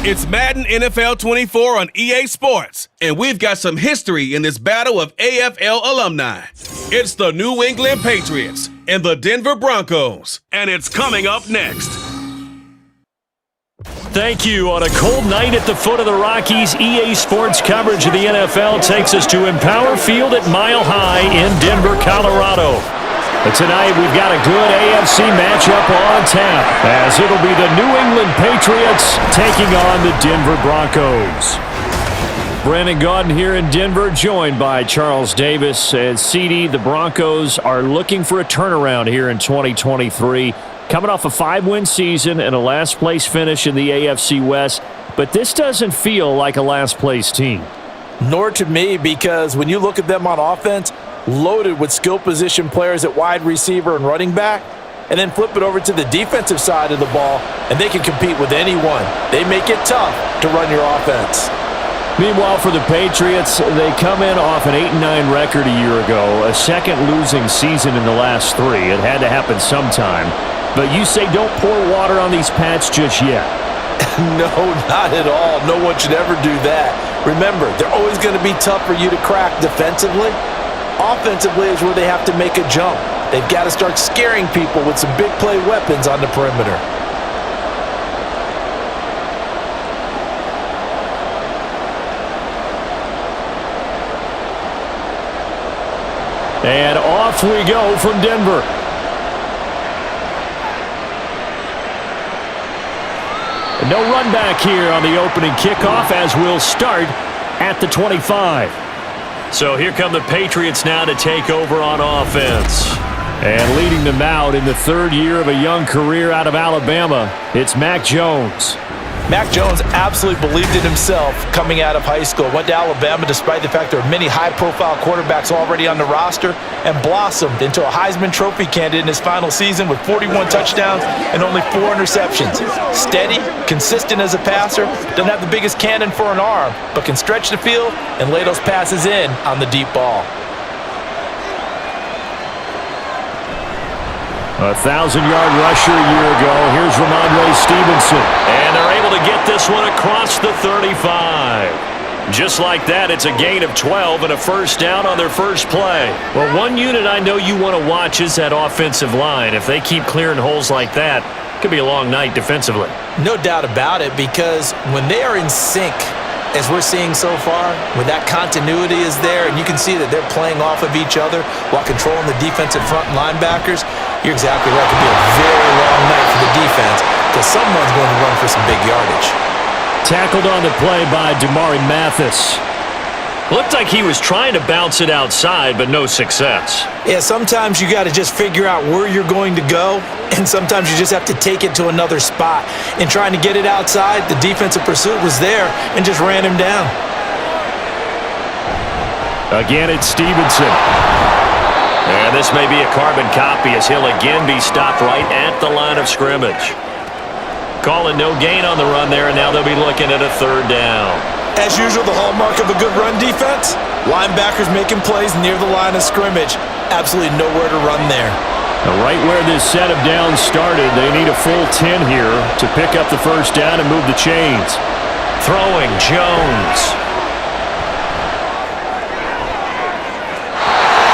It's Madden NFL 24 on EA Sports, and we've got some history in this battle of AFL alumni. It's the New England Patriots and the Denver Broncos, and it's coming up next. Thank you. On a cold night at the foot of the Rockies, EA Sports coverage of the NFL takes us to Empower Field at Mile High in Denver, Colorado. But tonight we've got a good AFC matchup on tap, as it'll be the New England Patriots taking on the Denver Broncos. Brandon Gaudin here in Denver, joined by Charles Davis. And CD, the Broncos are looking for a turnaround here in 2023. Coming off a 5-win season and a last-place finish in the AFC West. But this doesn't feel like a last-place team. Nor to me, because when you look at them on offense, loaded with skill position players at wide receiver and running back, and then flip it over to the defensive side of the ball, and they can compete with anyone. They make it tough to run your offense. Meanwhile, for the Patriots, they come in off an 8-9 record a year ago, a second losing season in the last 3. It had to happen sometime. But you say don't pour water on these Pats just yet. No, not at all. No one should ever do that. Remember, they're always going to be tough for you to crack defensively. Offensively is where they have to make a jump. They've got to start scaring people with some big play weapons on the perimeter. And off we go from Denver. No run back here on the opening kickoff, as we'll start at the 25. So here come the Patriots now to take over on offense. And leading them out in the 3rd year of a young career out of Alabama, it's Mac Jones. Mac Jones absolutely believed in himself coming out of high school. Went to Alabama despite the fact there are many high-profile quarterbacks already on the roster, and blossomed into a Heisman Trophy candidate in his final season with 41 touchdowns and only 4 interceptions. Steady, consistent as a passer, doesn't have the biggest cannon for an arm, but can stretch the field and lay those passes in on the deep ball. A 1,000-yard rusher a year ago. Here's Ramondre Stevenson. And they're able to get this one across the 35. Just like that, it's a gain of 12 and a first down on their first play. Well, one unit I know you want to watch is that offensive line. If they keep clearing holes like that, it could be a long night defensively. No doubt about it, because when they are in sync, as we're seeing so far, when that continuity is there and you can see that they're playing off of each other while controlling the defensive front and linebackers, you're exactly right. It could be a very long night for the defense because someone's going to run for some big yardage. Tackled on the play by Damari Mathis. Looked like he was trying to bounce it outside, but no success. Yeah, sometimes you got to just figure out where you're going to go, and sometimes you just have to take it to another spot. In trying to get it outside, the defensive pursuit was there and just ran him down. Again, it's Stevenson. And this may be a carbon copy as he'll again be stopped right at the line of scrimmage. Calling no gain on the run there, and now they'll be looking at a 3rd down. As usual, the hallmark of a good run defense, linebackers making plays near the line of scrimmage. Absolutely nowhere to run there. Now, right where this set of downs started, they need a full 10 here to pick up the first down and move the chains. Throwing Jones.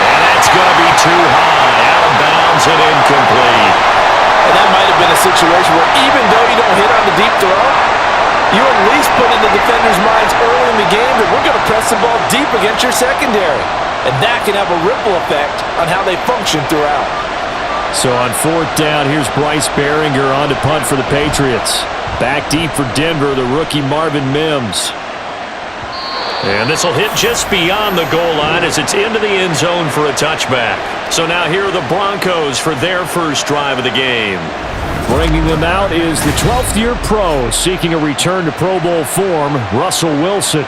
And that's going to be too high. Out of bounds and incomplete. And that might have been a situation where even though you don't hit on the deep throw, you at least put in the defenders' minds early in the game that we're going to press the ball deep against your secondary. And that can have a ripple effect on how they function throughout. So on 4th down, here's Bryce Behringer on to punt for the Patriots. Back deep for Denver, the rookie Marvin Mims. And this will hit just beyond the goal line as it's into the end zone for a touchback. So now here are the Broncos for their first drive of the game. Bringing them out is the 12th-year pro seeking a return to Pro Bowl form, Russell Wilson.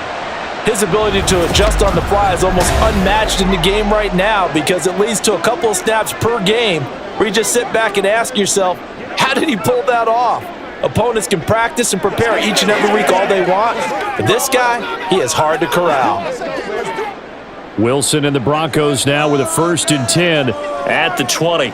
His ability to adjust on the fly is almost unmatched in the game right now because it leads to a couple of snaps per game where you just sit back and ask yourself, how did he pull that off? Opponents can practice and prepare each and every week all they want, but this guy, he is hard to corral. Wilson and the Broncos now with a 1st and 10 at the 20.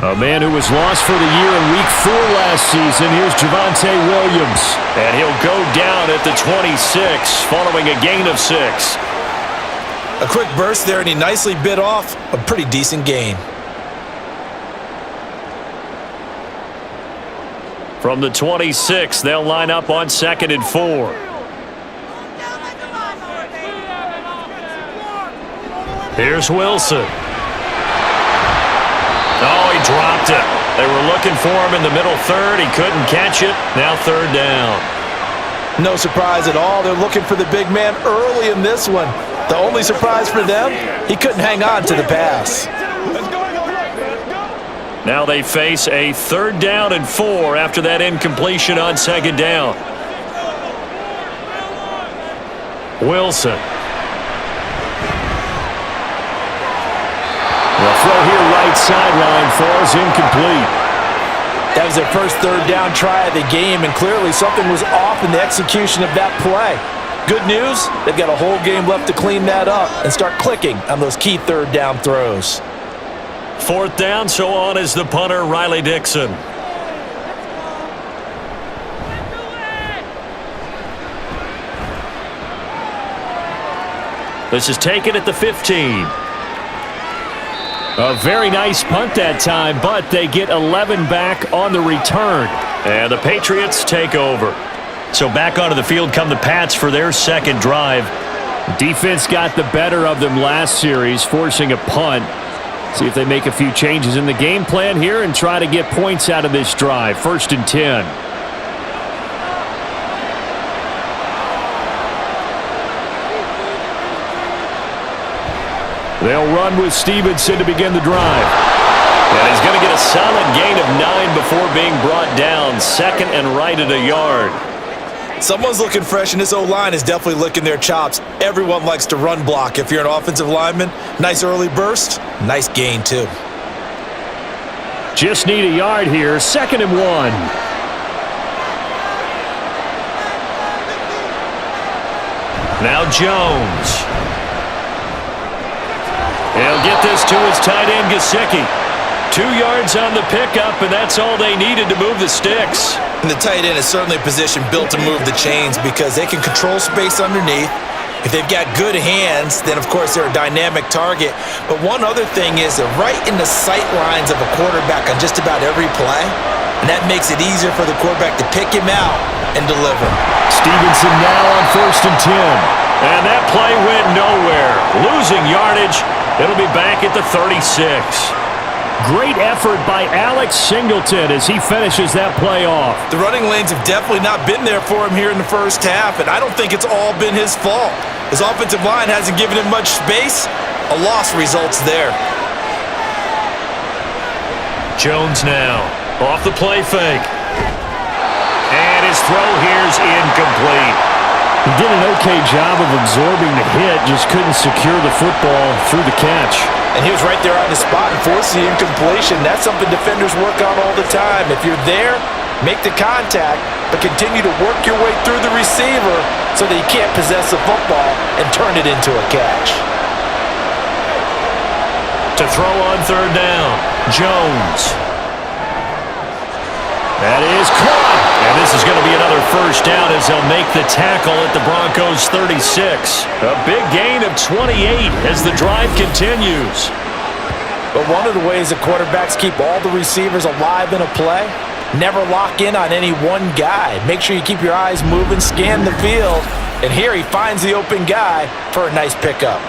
A man who was lost for the year in Week 4 last season. Here's Javonte Williams. And he'll go down at the 26 following a gain of 6. A quick burst there, and he nicely bit off a pretty decent gain. From the 26, they'll line up on 2nd and 4. Here's Wilson. Oh, he dropped it. They were looking for him in the middle third. He couldn't catch it. Now 3rd down. No surprise at all. They're looking for the big man early in this one. The only surprise for them, he couldn't hang on to the pass. Now they face a 3rd down and 4 after that incompletion on 2nd down. Wilson. The throw here right sideline falls incomplete. That was their first 3rd down try of the game, and clearly something was off in the execution of that play. Good news, they've got a whole game left to clean that up and start clicking on those key 3rd down throws. 4th down, so on is the punter, Riley Dixon. This is taken at the 15. A very nice punt that time, but they get 11 back on the return. And the Patriots take over. So back onto the field come the Pats for their 2nd drive. Defense got the better of them last series, forcing a punt. See if they make a few changes in the game plan here and try to get points out of this drive. 1st and 10. They'll run with Stevenson to begin the drive. And he's going to get a solid gain of 9 before being brought down. 2nd and right at a yard. Someone's looking fresh, and this O-line is definitely licking their chops. Everyone likes to run block. If you're an offensive lineman, nice early burst, nice gain too. Just need a yard here. 2nd and 1. Now Jones. He'll get this to his tight end, Gesicki. 2 yards on the pickup, and that's all they needed to move the sticks. And the tight end is certainly a position built to move the chains because they can control space underneath. If they've got good hands, then of course they're a dynamic target. But one other thing is they're right in the sight lines of a quarterback on just about every play. And that makes it easier for the quarterback to pick him out and deliver. Stevenson now on 1st and 10. And that play went nowhere. Losing yardage. It'll be back at the 36. Great effort by Alex Singleton as he finishes that play off. The running lanes have definitely not been there for him here in the first half, and I don't think it's all been his fault. His offensive line hasn't given him much space. A loss results there. Jones now off the play fake. And his throw here's incomplete. He did an okay job of absorbing the hit, just couldn't secure the football through the catch. And he was right there on the spot and forced the incompletion. That's something defenders work on all the time. If you're there, make the contact, but continue to work your way through the receiver so that you can't possess the football and turn it into a catch. To throw on 3rd down, Jones. That is caught. And this is going to be another 1st down as they'll make the tackle at the Broncos 36. A big gain of 28 as the drive continues. But one of the ways that quarterbacks keep all the receivers alive in a play, never lock in on any one guy. Make sure you keep your eyes moving, scan the field. And here he finds the open guy for a nice pickup.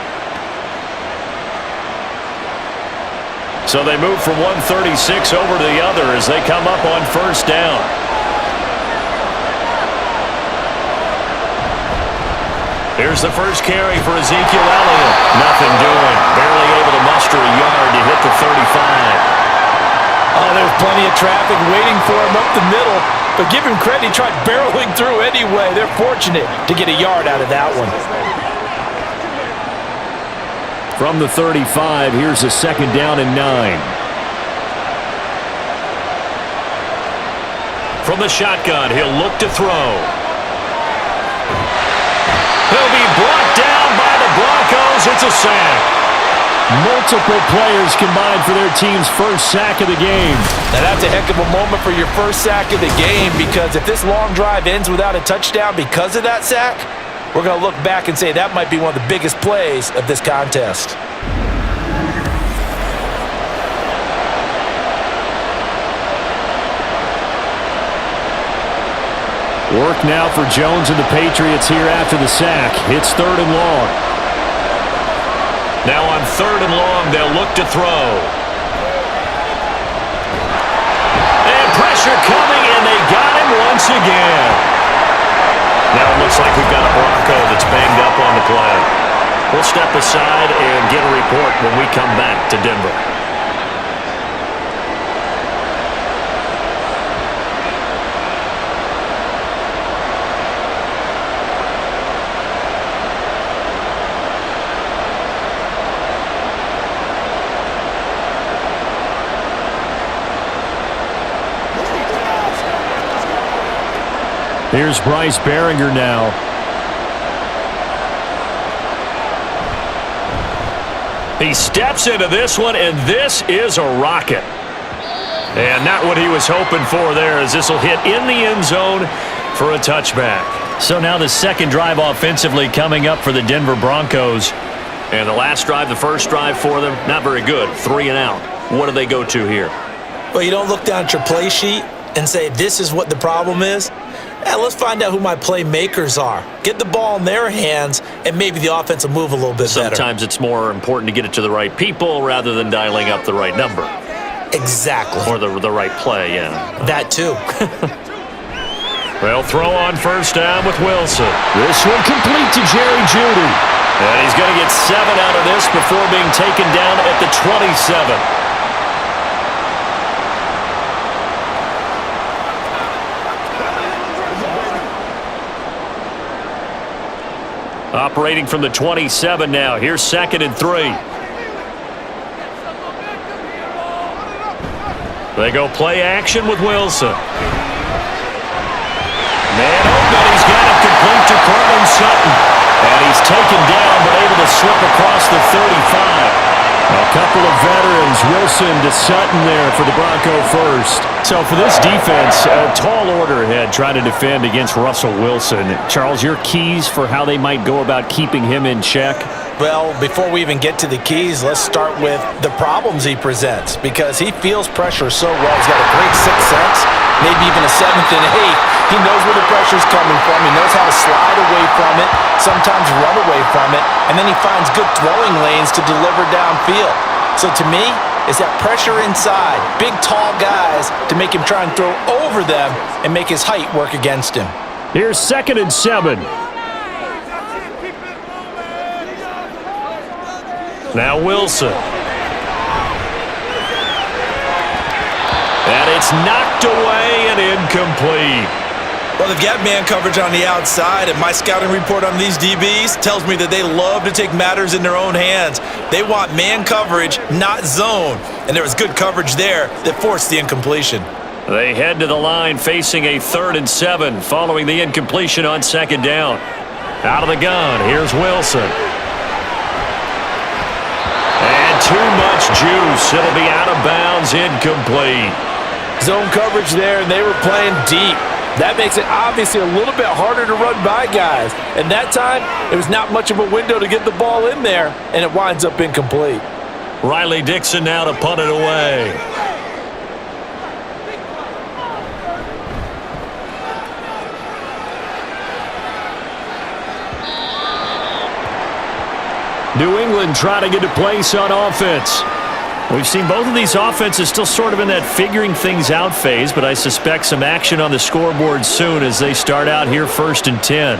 So they move from 136 over to the other as they come up on 1st down. Here's the first carry for Ezekiel Elliott. Nothing doing. Barely able to muster a yard to hit the 35. Oh, there's plenty of traffic waiting for him up the middle. But give him credit, he tried barreling through anyway. They're fortunate to get a yard out of that one. From the 35, here's a 2nd down and 9. From the shotgun, he'll look to throw. He'll be brought down by the Broncos. It's a sack. Multiple players combined for their team's first sack of the game. Now that's a heck of a moment for your first sack of the game, because if this long drive ends without a touchdown because of that sack, we're going to look back and say that might be one of the biggest plays of this contest. Work now for Jones and the Patriots here after the sack. It's 3rd and long. Now on 3rd and long, they'll look to throw. And pressure coming, and they got him once again. Now it looks like we've got a Bronco that's banged up on the play. We'll step aside and get a report when we come back to Denver. Here's Bryce Behringer now. He steps into this one, and this is a rocket. And not what he was hoping for there, as this will hit in the end zone for a touchback. So now the second drive offensively coming up for the Denver Broncos. And the last drive, the first drive for them, not very good. 3 and out. What do they go to here? Well, you don't look down at your play sheet and say, this is what the problem is. Let's find out who my playmakers are. Get the ball in their hands, and maybe the offense will move a little bit better. Sometimes it's more important to get it to the right people rather than dialing up the right number. Exactly. Or the right play, yeah. That too. They'll throw on first down with Wilson. This one complete to Jerry Jeudy. And he's going to get 7 out of this before being taken down at the 27. Operating from the 27 now. Here's 2nd and 3. They go play action with Wilson. Man open. He's got it complete to Courtland Sutton. And he's taken down but able to slip across the 35. A couple of veterans, Wilson to Sutton there for the Bronco first. So for this defense, a tall order ahead trying to defend against Russell Wilson. Charles, your keys for how they might go about keeping him in check? Well, before we even get to the keys, let's start with the problems he presents, because he feels pressure so well. He's got a great sixth sense, maybe even a 7th and 8th. He knows where the pressure's coming from. He knows how to slide away from it, sometimes run away from it, and then he finds good throwing lanes to deliver downfield. So to me, it's that pressure inside, big, tall guys to make him try and throw over them and make his height work against him. Here's 2nd and 7. Now Wilson. And it's knocked away and incomplete. Well, they've got man coverage on the outside, and my scouting report on these DBs tells me that they love to take matters in their own hands. They want man coverage, not zone. And there was good coverage there that forced the incompletion. They head to the line facing a 3rd and 7 following the incompletion on 2nd down. Out of the gun, here's Wilson. And too much juice. It'll be out of bounds, incomplete. Zone coverage there, and they were playing deep. That makes it obviously a little bit harder to run by guys. And that time, it was not much of a window to get the ball in there, and it winds up incomplete. Riley Dixon now to punt it away. New England trying to get a place on offense. We've seen both of these offenses still sort of in that figuring things out phase, but I suspect some action on the scoreboard soon as they start out here 1st and 10.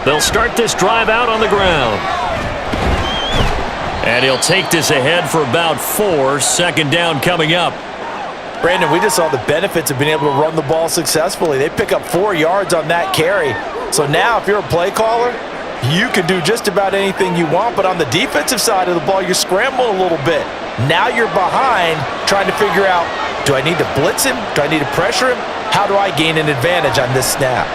They'll start this drive out on the ground. And he'll take this ahead for about 4. 2nd down coming up. Brandon, we just saw the benefits of being able to run the ball successfully. They pick up 4 yards on that carry. So now if you're a play caller, You can do just about anything you want, but on the defensive side of the ball, you're scrambling a little bit. Now you're behind, trying to figure out, do I need to blitz him? Do I need to pressure him? How do I gain an advantage on this snap?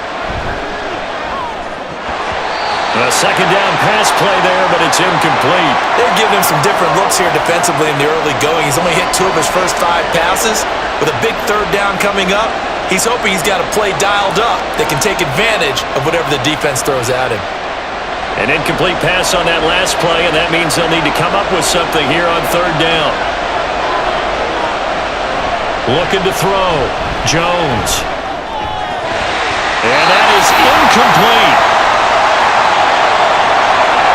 A second down pass play there, but it's incomplete. They're giving him some different looks here defensively in the early going. He's only hit 2 of his first 5 passes. With a big third down coming up, he's hoping he's got a play dialed up that can take advantage of whatever the defense throws at him. An incomplete pass on that last play, and that means they'll need to come up with something here on third down. Looking to throw. Jones. And that is incomplete.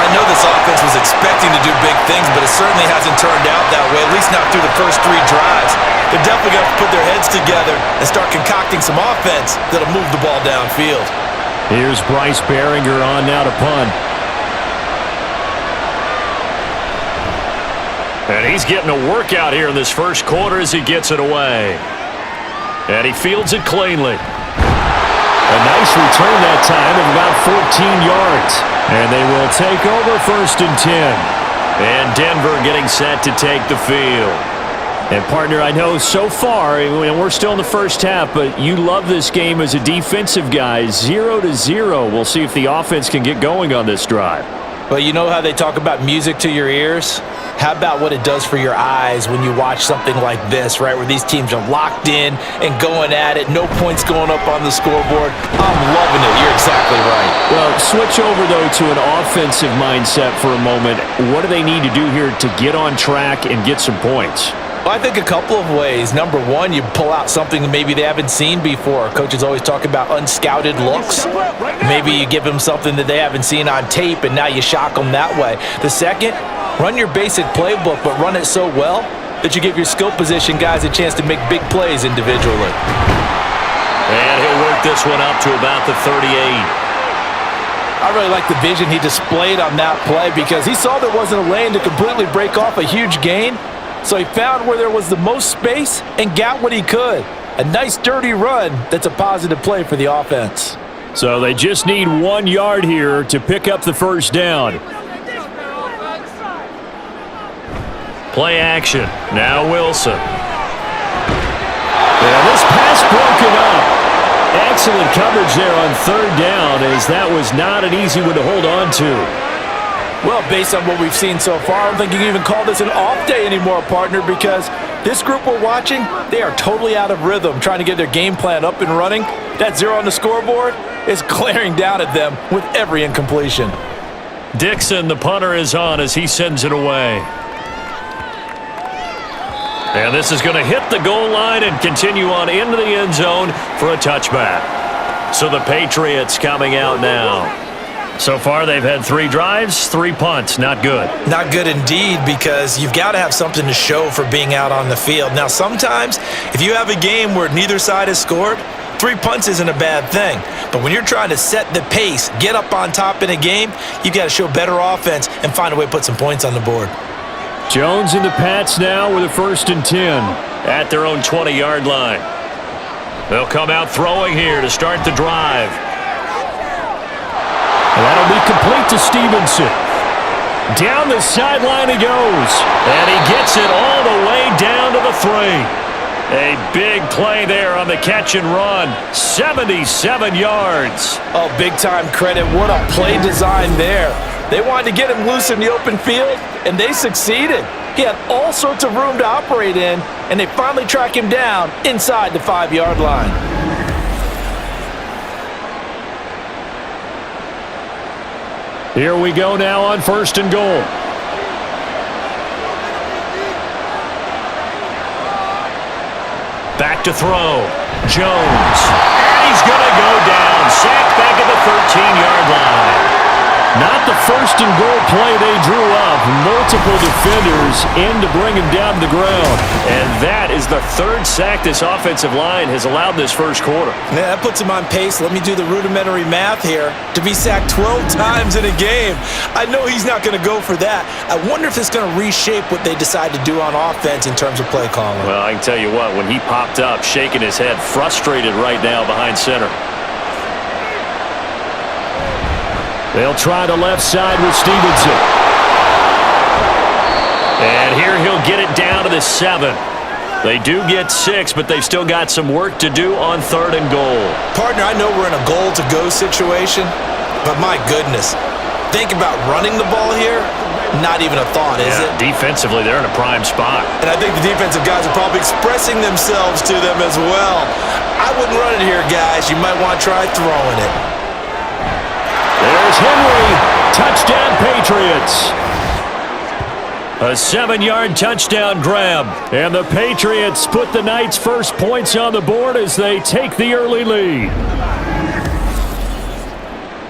I know this offense was expecting to do big things, but it certainly hasn't turned out that way, at least not through the first 3 drives. They're definitely going to put their heads together and start concocting some offense that'll move the ball downfield. Here's Bryce Behringer on now to punt. And he's getting a workout here in this first quarter as he gets it away. And he fields it cleanly. A nice return that time of about 14 yards. And they will take over 1st and 10. And Denver getting set to take the field. And, partner, I know so far, and we're still in the first half, but you love this game as a defensive guy. 0-0. We'll see if the offense can get going on this drive. Well, you know how they talk about music to your ears? How about what it does for your eyes when you watch something like this, right, where these teams are locked in and going at it, no points going up on the scoreboard? I'm loving it. You're exactly right. Well, switch over, though, to an offensive mindset for a moment. What do they need to do here to get on track and get some points? Well, I think a couple of ways. Number one, you pull out something that maybe they haven't seen before. Coaches always talk about unscouted looks. Maybe you give them something that they haven't seen on tape, and now you shock them that way. The second, run your basic playbook, but run it so well that you give your skill position guys a chance to make big plays individually. And he'll work this one up to about the 38. I really like the vision he displayed on that play because he saw there wasn't a lane to completely break off a huge gain. So he found where there was the most space and got what he could. A nice, dirty run that's a positive play for the offense. So they just need 1 yard here to pick up the first down. Play action. Now Wilson. And this pass broken up. Excellent coverage there on third down, as that was not an easy one to hold on to. Well, based on what we've seen so far, I don't think you can even call this an off day anymore, partner, because this group we're watching, they are totally out of rhythm, trying to get their game plan up and running. That 0 on the scoreboard is glaring down at them with every incompletion. Dixon, the punter, is on as he sends it away. And this is going to hit the goal line and continue on into the end zone for a touchback. So the Patriots coming out now. So far, they've had 3 drives, 3 punts. Not good. Not good indeed, because you've got to have something to show for being out on the field. Now, sometimes, if you have a game where neither side has scored, 3 punts isn't a bad thing. But when you're trying to set the pace, get up on top in a game, you've got to show better offense and find a way to put some points on the board. Jones and the Pats now with a 1st and 10 at their own 20-yard line. They'll come out throwing here to start the drive. And that'll be complete to Stevenson. Down the sideline he goes. And he gets it all the way down to the 3. A big play there on the catch and run. 77 yards. Oh, big-time credit. What a play design there. They wanted to get him loose in the open field, and they succeeded. He had all sorts of room to operate in, and they finally track him down inside the 5-yard line. Here we go now on 1st and goal. Back to throw. Jones. And he's going to go down. Sacked back at the 13-yard line. Not the 1st and goal play they drew up. Multiple defenders in to bring him down to the ground. And that is the 3rd sack this offensive line has allowed this first quarter. Yeah, that puts him on pace. Let me do the rudimentary math here. To be sacked 12 times in a game. I know he's not going to go for that. I wonder if it's going to reshape what they decide to do on offense in terms of play calling. Well, I can tell you what, when he popped up, shaking his head, frustrated right now behind center. They'll try the left side with Stevenson. And here he'll get it down to the 7. They do get 6, but they've still got some work to do on 3rd and goal. Partner, I know we're in a goal-to-go situation, but my goodness, think about running the ball here. Not even a thought, is it? Defensively, they're in a prime spot. And I think the defensive guys are probably expressing themselves to them as well. I wouldn't run it here, guys. You might want to try throwing it. There's Henry. Touchdown, Patriots. A 7-yard touchdown grab. And the Patriots put the Knights' first points on the board as they take the early lead.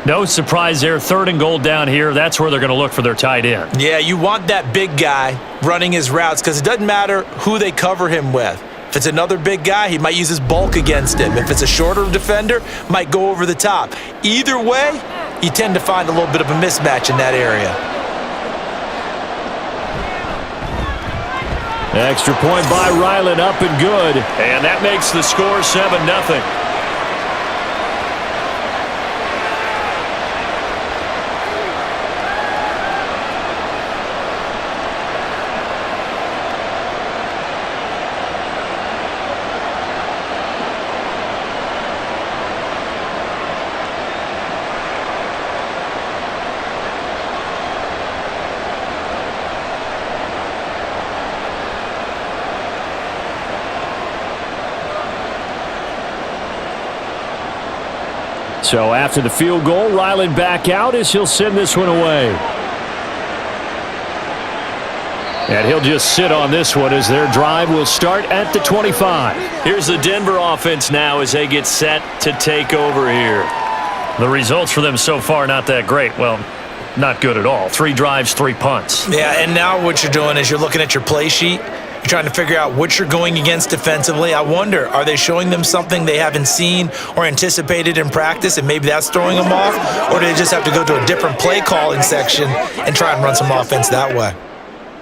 No surprise there. 3rd and goal down here. That's where they're going to look for their tight end. Yeah, you want that big guy running his routes because it doesn't matter who they cover him with. If it's another big guy, he might use his bulk against him. If it's a shorter defender, might go over the top. Either way, you tend to find a little bit of a mismatch in that area. Extra point by Ryland, up and good. And that makes the score 7-0. So after the field goal, Ryland back out as he'll send this one away. And he'll just sit on this one as their drive will start at the 25. Here's the Denver offense now as they get set to take over here. The results for them so far not that great. Well, not good at all. 3 drives, 3 punts. Yeah, and now what you're doing is you're looking at your play sheet. You're trying to figure out what you're going against defensively. I wonder, are they showing them something they haven't seen or anticipated in practice, and maybe that's throwing them off? Or do they just have to go to a different play calling section and try and run some offense that way?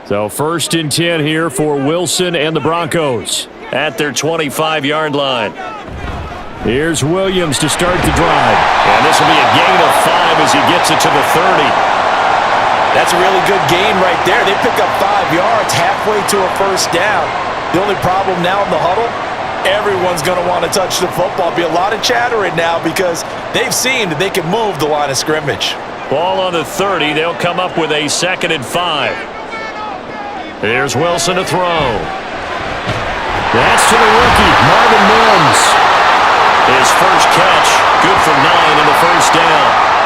So 1st and 10 here for Wilson and the Broncos at their 25-yard line. Here's Williams to start the drive. And this will be a gain of 5 as he gets it to the 30. That's a really good gain right there. They pick up 5 yards halfway to a first down. The only problem now in the huddle, everyone's going to want to touch the football. Be a lot of chattering now because they've seen that they can move the line of scrimmage. Ball on the 30. They'll come up with a 2nd and 5. Here's Wilson to throw. That's to the rookie, Marvin Mims. His first catch, good for 9 in the first down.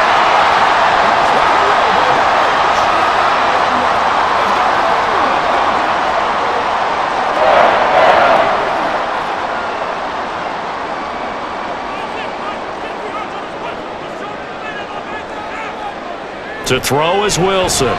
To throw is Wilson.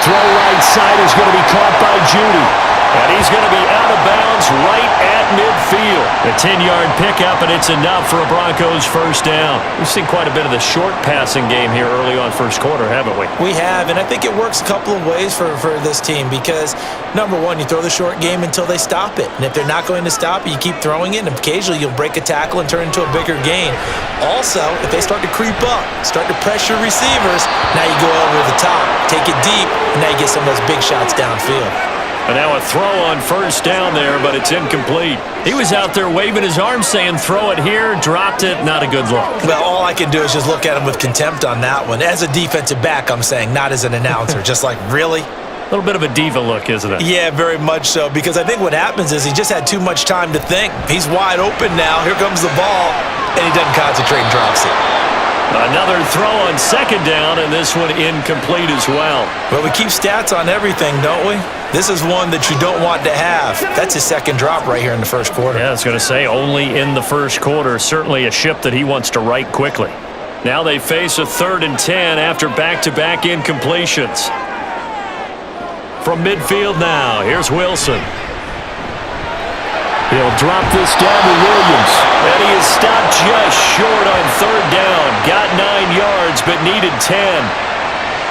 Throw right side is going to be caught by Judy. And he's going to be out of bounds right at midfield. A 10-yard pickup, and it's enough for a Broncos first down. We've seen quite a bit of the short passing game here early on first quarter, haven't we? We have, and I think it works a couple of ways for this team because, number one, you throw the short game until they stop it. And if they're not going to stop it, you keep throwing it, and occasionally you'll break a tackle and turn it into a bigger gain. Also, if they start to creep up, start to pressure receivers, now you go over the top, take it deep, and now you get some of those big shots downfield. And now a throw on first down there, but it's incomplete. He was out there waving his arm saying, throw it here, dropped it, not a good look. Well, all I can do is just look at him with contempt on that one. As a defensive back, I'm saying, not as an announcer. Just like, really? A little bit of a diva look, isn't it? Yeah, very much so, because I think what happens is he just had too much time to think. He's wide open now. Here comes the ball, and he doesn't concentrate and drops it. Another throw on 2nd down, and this one incomplete as well. Well, we keep stats on everything, don't we? This is one that you don't want to have. That's his 2nd drop right here in the first quarter. Yeah, I was going to say, only in the first quarter. Certainly a ship that he wants to right quickly. Now they face a 3rd and 10 after back-to-back incompletions. From midfield now, here's Wilson. He'll drop this down to Williams. And he is stopped just short on 3rd down. Got 9 yards, but needed 10.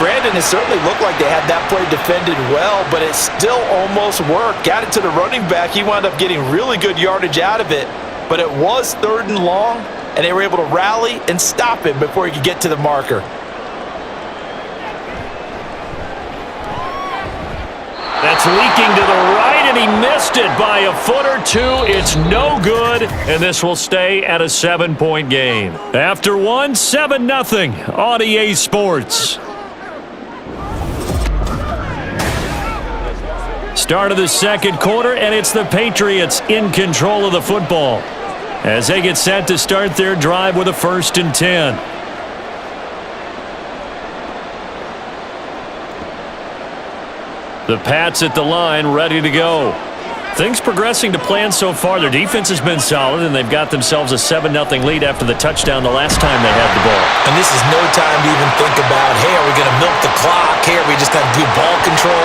Brandon, it certainly looked like they had that play defended well, but it still almost worked. Got it to the running back. He wound up getting really good yardage out of it, but it was 3rd and long. and they were able to rally and stop him before he could get to the marker. That's leaking to the right, and he missed it by a foot or two. It's no good, and this will stay at a 7-point game. After one, 7-0 on EA Sports. Start of the second quarter, and it's the Patriots in control of the football as they get set to start their drive with a 1st and 10. The Pats at the line, ready to go. Things progressing to plan so far. Their defense has been solid, and they've got themselves a 7-0 lead after the touchdown the last time they had the ball. And this is no time to even think about, hey, are we going to milk the clock? Hey, are we just going to do ball control?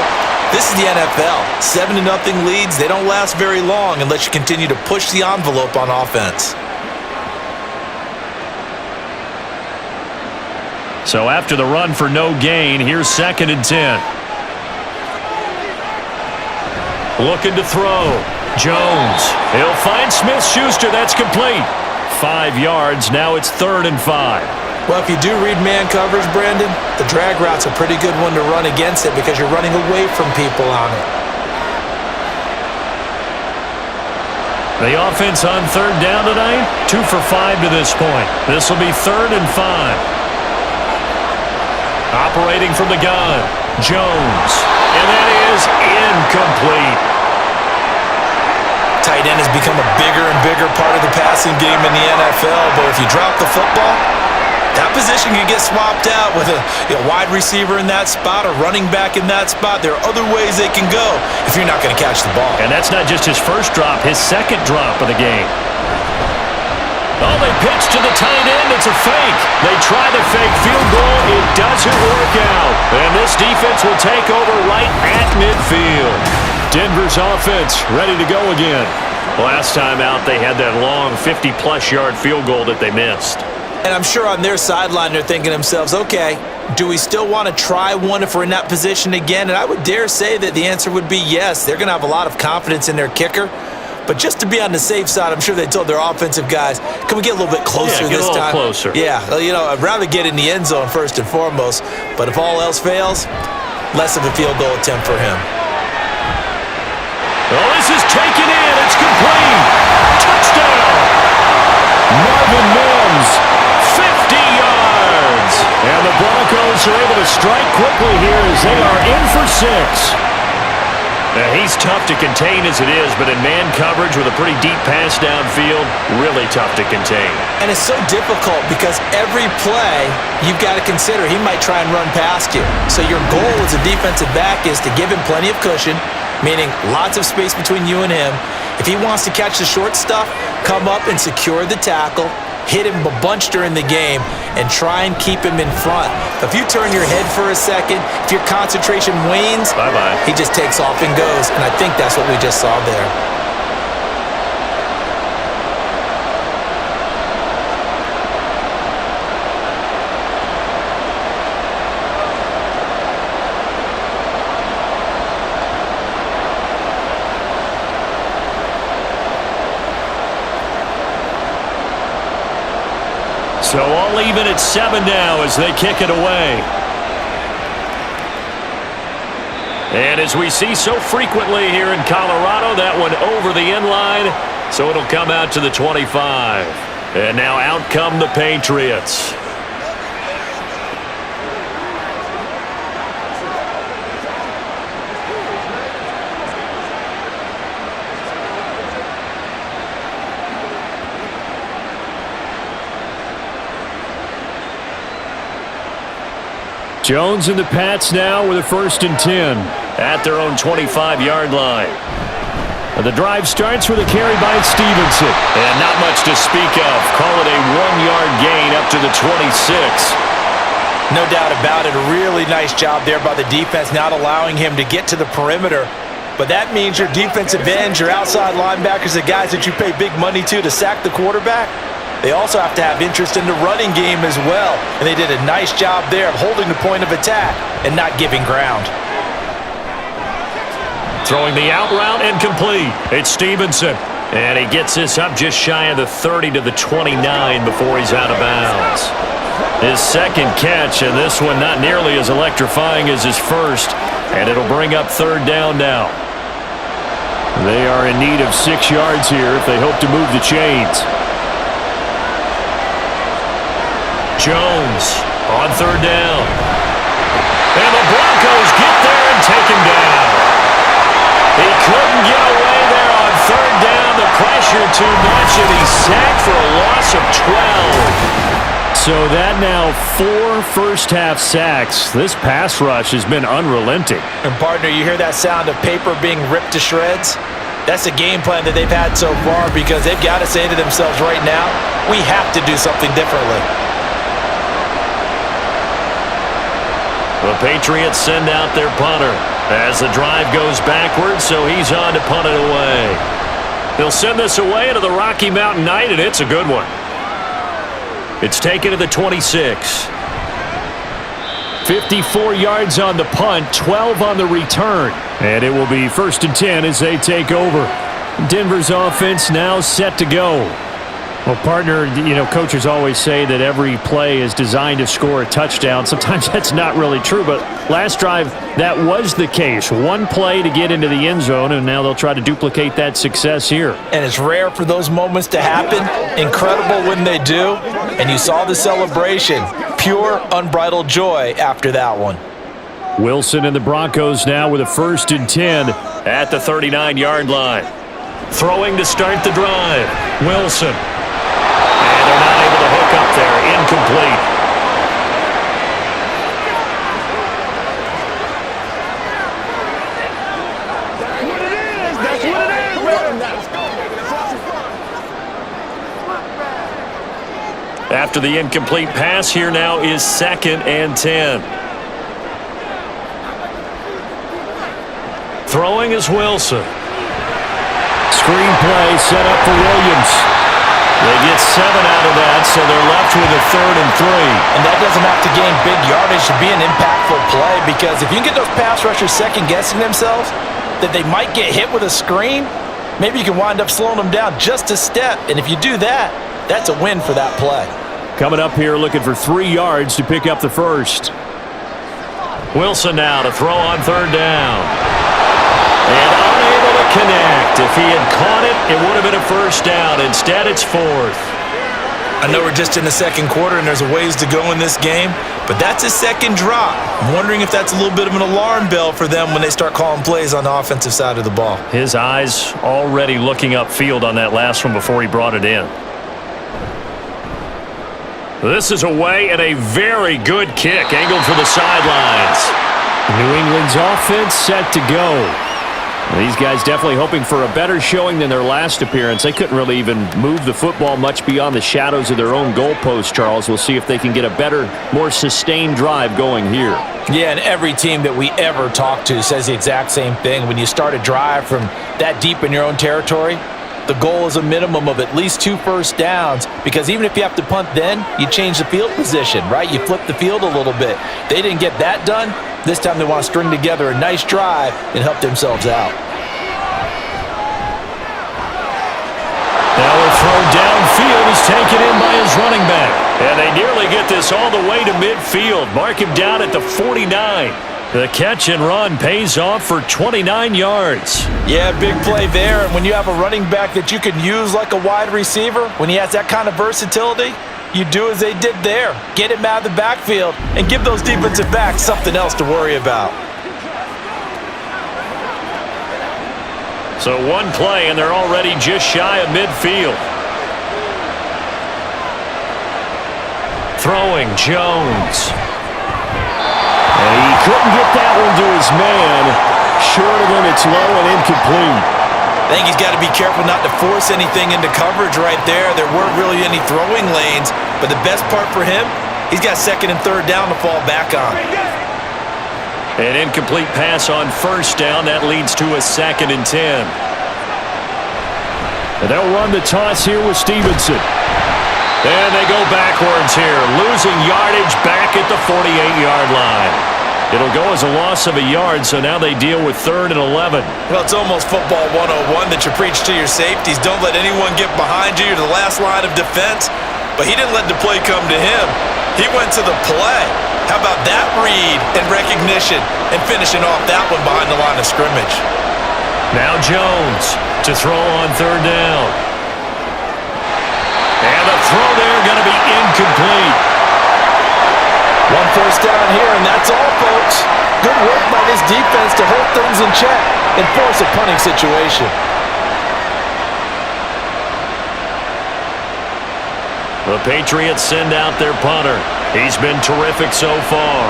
This is the NFL. 7-0 leads, they don't last very long unless you continue to push the envelope on offense. So after the run for no gain, here's 2nd and 10. Looking to throw. Jones. He'll find Smith-Schuster. That's complete. 5 yards. Now it's 3rd and 5. Well, if you do read man coverage, Brandon, the drag route's a pretty good one to run against it because you're running away from people on it. The offense on 3rd down tonight, 2 for 5 to this point. This will be 3rd and 5. Operating from the gun, Jones. And that is incomplete. Tight end has become a bigger and bigger part of the passing game in the NFL, but if you drop the football, that position can get swapped out with a wide receiver in that spot, a running back in that spot. There are other ways they can go if you're not going to catch the ball. And that's not just his first drop, his 2nd drop of the game. Oh, they pitch to the tight end. It's a fake. They try the fake field goal. It doesn't work out. And this defense will take over right at midfield. Denver's offense ready to go again. Last time out, they had that long 50-plus yard field goal that they missed. And I'm sure on their sideline, they're thinking to themselves, okay, do we still want to try one if we're in that position again? And I would dare say that the answer would be yes. They're going to have a lot of confidence in their kicker. But just to be on the safe side, I'm sure they told their offensive guys, can we get a little bit closer this time? Closer. Yeah, well, I'd rather get in the end zone first and foremost. But if all else fails, less of a field goal attempt for him. Oh, this is taken in. It's complete. Touchdown. Marvin Mims, 50 yards. And the Broncos are able to strike quickly here as they are in for 6. Now, he's tough to contain as it is, but in man coverage with a pretty deep pass downfield, really tough to contain. And it's so difficult because every play you've got to consider he might try and run past you. So your goal as a defensive back is to give him plenty of cushion, meaning lots of space between you and him. If he wants to catch the short stuff, come up and secure the tackle, hit him a bunch during the game, and try and keep him in front. If you turn your head for a second, if your concentration wanes, bye-bye. He just takes off and goes, and I think that's what we just saw there. So all even at 7 now as they kick it away. And as we see so frequently here in Colorado, that one over the end line, so it'll come out to the 25. And now out come the Patriots. Jones and the Pats now with a 1st and 10 at their own 25-yard line. The drive starts with a carry by Stevenson. And not much to speak of. Call it a 1-yard gain up to the 26. No doubt about it. A really nice job there by the defense, not allowing him to get to the perimeter. But that means your defensive ends, your outside linebackers, the guys that you pay big money to sack the quarterback, they also have to have interest in the running game as well. And they did a nice job there of holding the point of attack and not giving ground. Throwing the out route and complete. It's Stevenson. And he gets this up just shy of the 30 to the 29 before he's out of bounds. His second catch, and this one not nearly as electrifying as his first, and it'll bring up third down now. They are in need of 6 yards here if they hope to move the chains. Jones on third down. And the Broncos get there and take him down. He couldn't get away there on third down. The pressure too much, and he's sacked for a loss of 12. So that now 4 first-half sacks. This pass rush has been unrelenting. And, partner, you hear that sound of paper being ripped to shreds? That's the game plan that they've had so far because they've got to say to themselves right now, we have to do something differently. The Patriots send out their punter as the drive goes backwards, so he's on to punt it away. They'll send this away into the Rocky Mountain Night, and it's a good one. It's taken to the 26. 54 yards on the punt, 12 on the return. And it will be 1st and 10 as they take over. Denver's offense now set to go. Well, partner, you know, coaches always say that every play is designed to score a touchdown. Sometimes that's not really true, but last drive, that was the case. One play to get into the end zone, and now they'll try to duplicate that success here. And it's rare for those moments to happen. Incredible when they do. And you saw the celebration. Pure, unbridled joy after that one. Wilson and the Broncos now with a 1st and 10 at the 39-yard line. Throwing to start the drive. Wilson. And they're not able to hook up there. Incomplete. After the incomplete pass, here now is 2nd and 10. Throwing is Wilson. Screenplay set up for Williams. They get 7 out of that, so they're left with a 3rd and 3. And that doesn't have to gain big yardage to be an impactful play because if you can get those pass rushers second-guessing themselves that they might get hit with a screen, maybe you can wind up slowing them down just a step. And if you do that, that's a win for that play. Coming up here looking for 3 yards to pick up the first. Wilson now to throw on third down. And unable to connect. If he had caught it, it would have been a first down. Instead, it's 4th. I know we're just in the second quarter and there's a ways to go in this game, but that's a second drop. I'm wondering if that's a little bit of an alarm bell for them when they start calling plays on the offensive side of the ball. His eyes already looking upfield on that last one before he brought it in. This is away and a very good kick angled for the sidelines. New England's offense set to go. These guys definitely hoping for a better showing than their last appearance. They couldn't really even move the football much beyond the shadows of their own goalpost, Charles. We'll see if they can get a better, more sustained drive going here. Yeah, and every team that we ever talk to says the exact same thing. When you start a drive from that deep in your own territory, the goal is a minimum of at least 2 first downs because even if you have to punt then, you change the field position, right? You flip the field a little bit. They didn't get that done. This time they want to string together a nice drive and help themselves out. Now a throw downfield is taken in by his running back. And they nearly get this all the way to midfield. Mark him down at the 49. The catch and run pays off for 29 yards. Yeah, big play there. And when you have a running back that you can use like a wide receiver, when he has that kind of versatility, you do as they did there. Get him out of the backfield and give those defensive backs something else to worry about. So one play, and they're already just shy of midfield. Throwing, Jones. And he couldn't get that one to his man. Short of him, it's low and incomplete. I think he's got to be careful not to force anything into coverage right there. There weren't really any throwing lanes, but the best part for him, he's got 2nd and 3rd down to fall back on. An incomplete pass on first down. That leads to a 2nd and 10. And they'll run the toss here with Stevenson. And they go backwards here, losing yardage back at the 48-yard line. It'll go as a loss of a yard, so now they deal with 3rd and 11. Well, it's almost football 101 that you preach to your safeties. Don't let anyone get behind you. You're the last line of defense. But he didn't let the play come to him. He went to the play. How about that read and recognition and finishing off that one behind the line of scrimmage? Now Jones to throw on 3rd down. And the throw there going to be incomplete. 1 first down here, and that's all, folks. Good work by this defense to hold things in check and force a punting situation. The Patriots send out their punter. He's been terrific so far.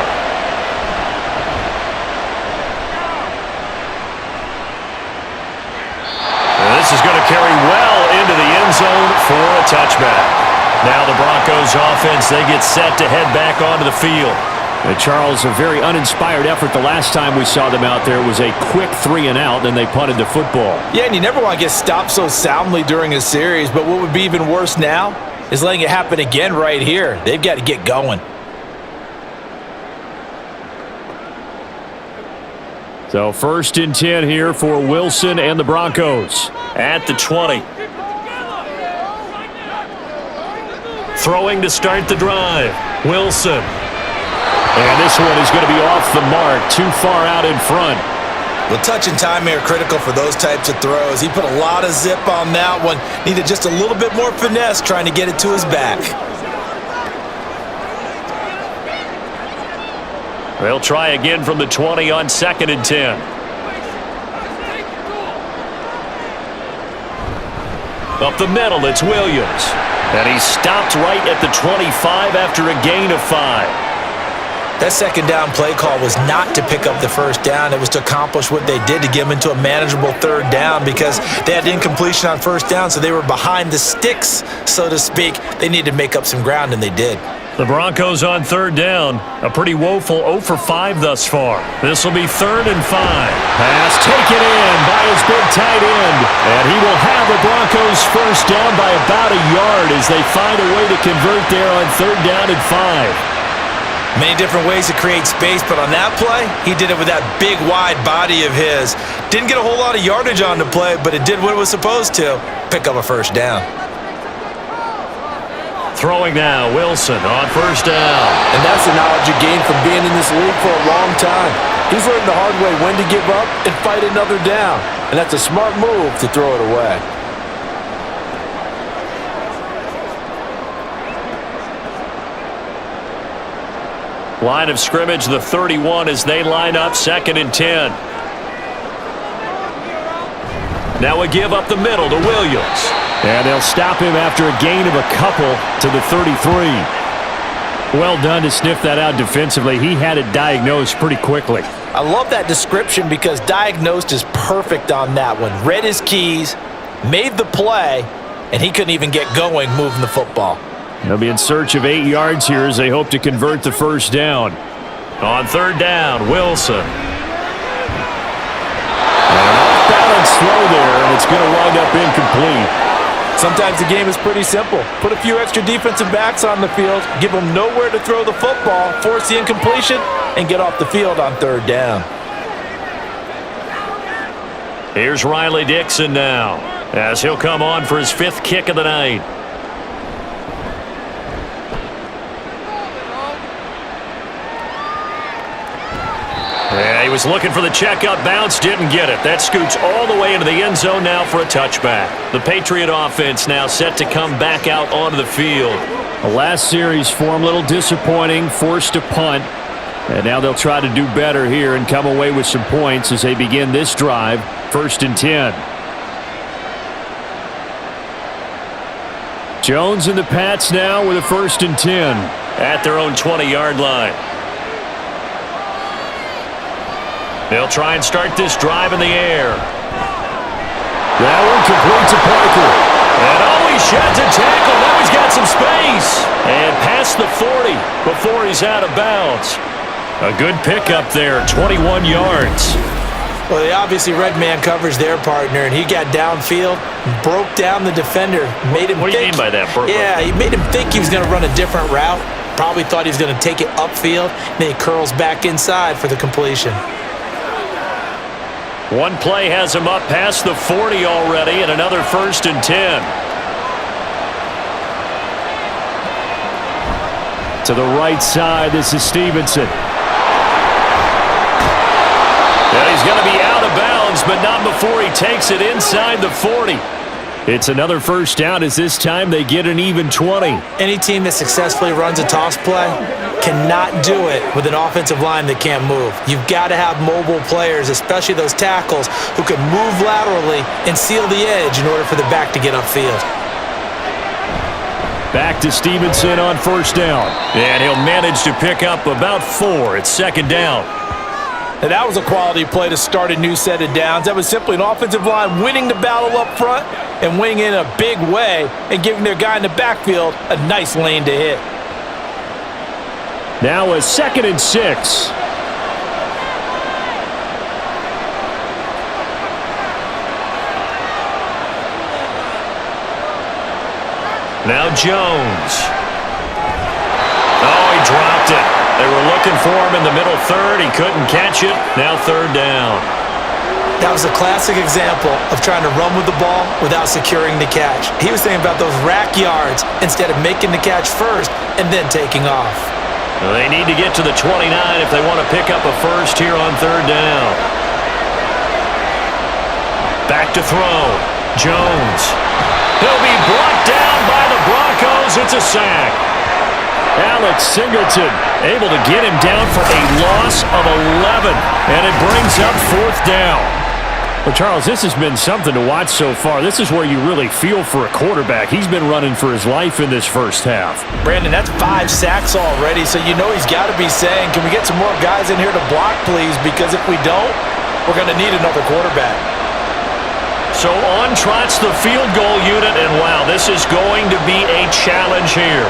And this is going to carry well into the end zone for a touchback. Now the Broncos offense, they get set to head back onto the field. And Charles, a very uninspired effort the last time we saw them out there. It was a quick 3 and out, and they punted the football. Yeah, and you never want to get stopped so soundly during a series, but what would be even worse now is letting it happen again right here. They've got to get going. So 1st and 10 here for Wilson and the Broncos. At the 20. Throwing to start the drive. Wilson. And this one is going to be off the mark. Too far out in front. Well, touch and time are critical for those types of throws. He put a lot of zip on that one. Needed just a little bit more finesse trying to get it to his back. They'll try again from the 20 on 2nd and 10. Up the middle, it's Williams. And he stopped right at the 25 after a gain of 5. That 2nd down play call was not to pick up the 1st down. It was to accomplish what they did to get them into a manageable 3rd down because they had incompletion on 1st down, so they were behind the sticks, so to speak. They needed to make up some ground, and they did. The Broncos on 3rd down. A pretty woeful 0 for 5 thus far. This will be 3rd and 5. Pass taken in by his big tight end. And he will have the Broncos 1st down by about a yard as they find a way to convert there on 3rd down and 5. Many different ways to create space, but on that play, he did it with that big, wide body of his. Didn't get a whole lot of yardage on the play, but it did what it was supposed to, pick up a 1st down. Throwing now, Wilson on 1st down. And that's the knowledge you gain from being in this league for a long time. He's learned the hard way when to give up and fight another down. And that's a smart move to throw it away. Line of scrimmage, the 31 as they line up 2nd and 10. Now we give up the middle to Williams. And they'll stop him after a gain of a couple to the 33. Well done to sniff that out defensively. He had it diagnosed pretty quickly. I love that description because diagnosed is perfect on that one. Read his keys, made the play, and he couldn't even get going moving the football. They'll be in search of 8 yards here as they hope to convert the 1st down. On 3rd down, Wilson. And off-balance throw there, and it's going to wind up incomplete. Sometimes the game is pretty simple. Put a few extra defensive backs on the field, give them nowhere to throw the football, force the incompletion, and get off the field on 3rd down. Here's Riley Dixon now, as he'll come on for his 5th kick of the night. Yeah, he was looking for the checkup bounce, didn't get it. That scoots all the way into the end zone now for a touchback. The Patriot offense now set to come back out onto the field. The last series form a little disappointing, forced to punt. And now they'll try to do better here and come away with some points as they begin this drive, 1st and 10. Jones and the Pats now with a 1st and 10 at their own 20-yard line. They'll try and start this drive in the air. That one complete to Parker. And he sheds a tackle. Now he's got some space. And past the 40 before he's out of bounds. A good pickup there, 21 yards. Well, they obviously read man coverage their partner, and he got downfield, broke down the defender, made him What do you mean by that, Burke? Yeah, he made him think he was going to run a different route. Probably thought he was going to take it upfield, then he curls back inside for the completion. One play has him up past the 40 already, and another 1st and 10. To the right side, this is Stevenson. And he's going to be out of bounds, but not before he takes it inside the 40. It's another 1st down as this time they get an even 20. Any team that successfully runs a toss play cannot do it with an offensive line that can't move. You've got to have mobile players, especially those tackles, who can move laterally and seal the edge in order for the back to get upfield. Back to Stevenson on 1st down. And he'll manage to pick up about 4. It's 2nd down. And that was a quality play to start a new set of downs. That was simply an offensive line winning the battle up front and winning in a big way and giving their guy in the backfield a nice lane to hit. Now a 2nd and 6. Now Jones. Oh, he dropped it. They were looking for him in the middle 3rd. He couldn't catch it. Now 3rd down. That was a classic example of trying to run with the ball without securing the catch. He was thinking about those rack yards instead of making the catch first and then taking off. Well, they need to get to the 29 if they want to pick up a 1st here on 3rd down. Back to throw. Jones. He'll be brought down by the Broncos. It's a sack. Alex Singleton able to get him down for a loss of 11. And it brings up 4th down. Well, Charles, this has been something to watch so far. This is where you really feel for a quarterback. He's been running for his life in this 1st half. Brandon, that's 5 sacks already, so you know he's got to be saying, can we get some more guys in here to block, please? Because if we don't, we're going to need another quarterback. So on trots the field goal unit, and wow, this is going to be a challenge here.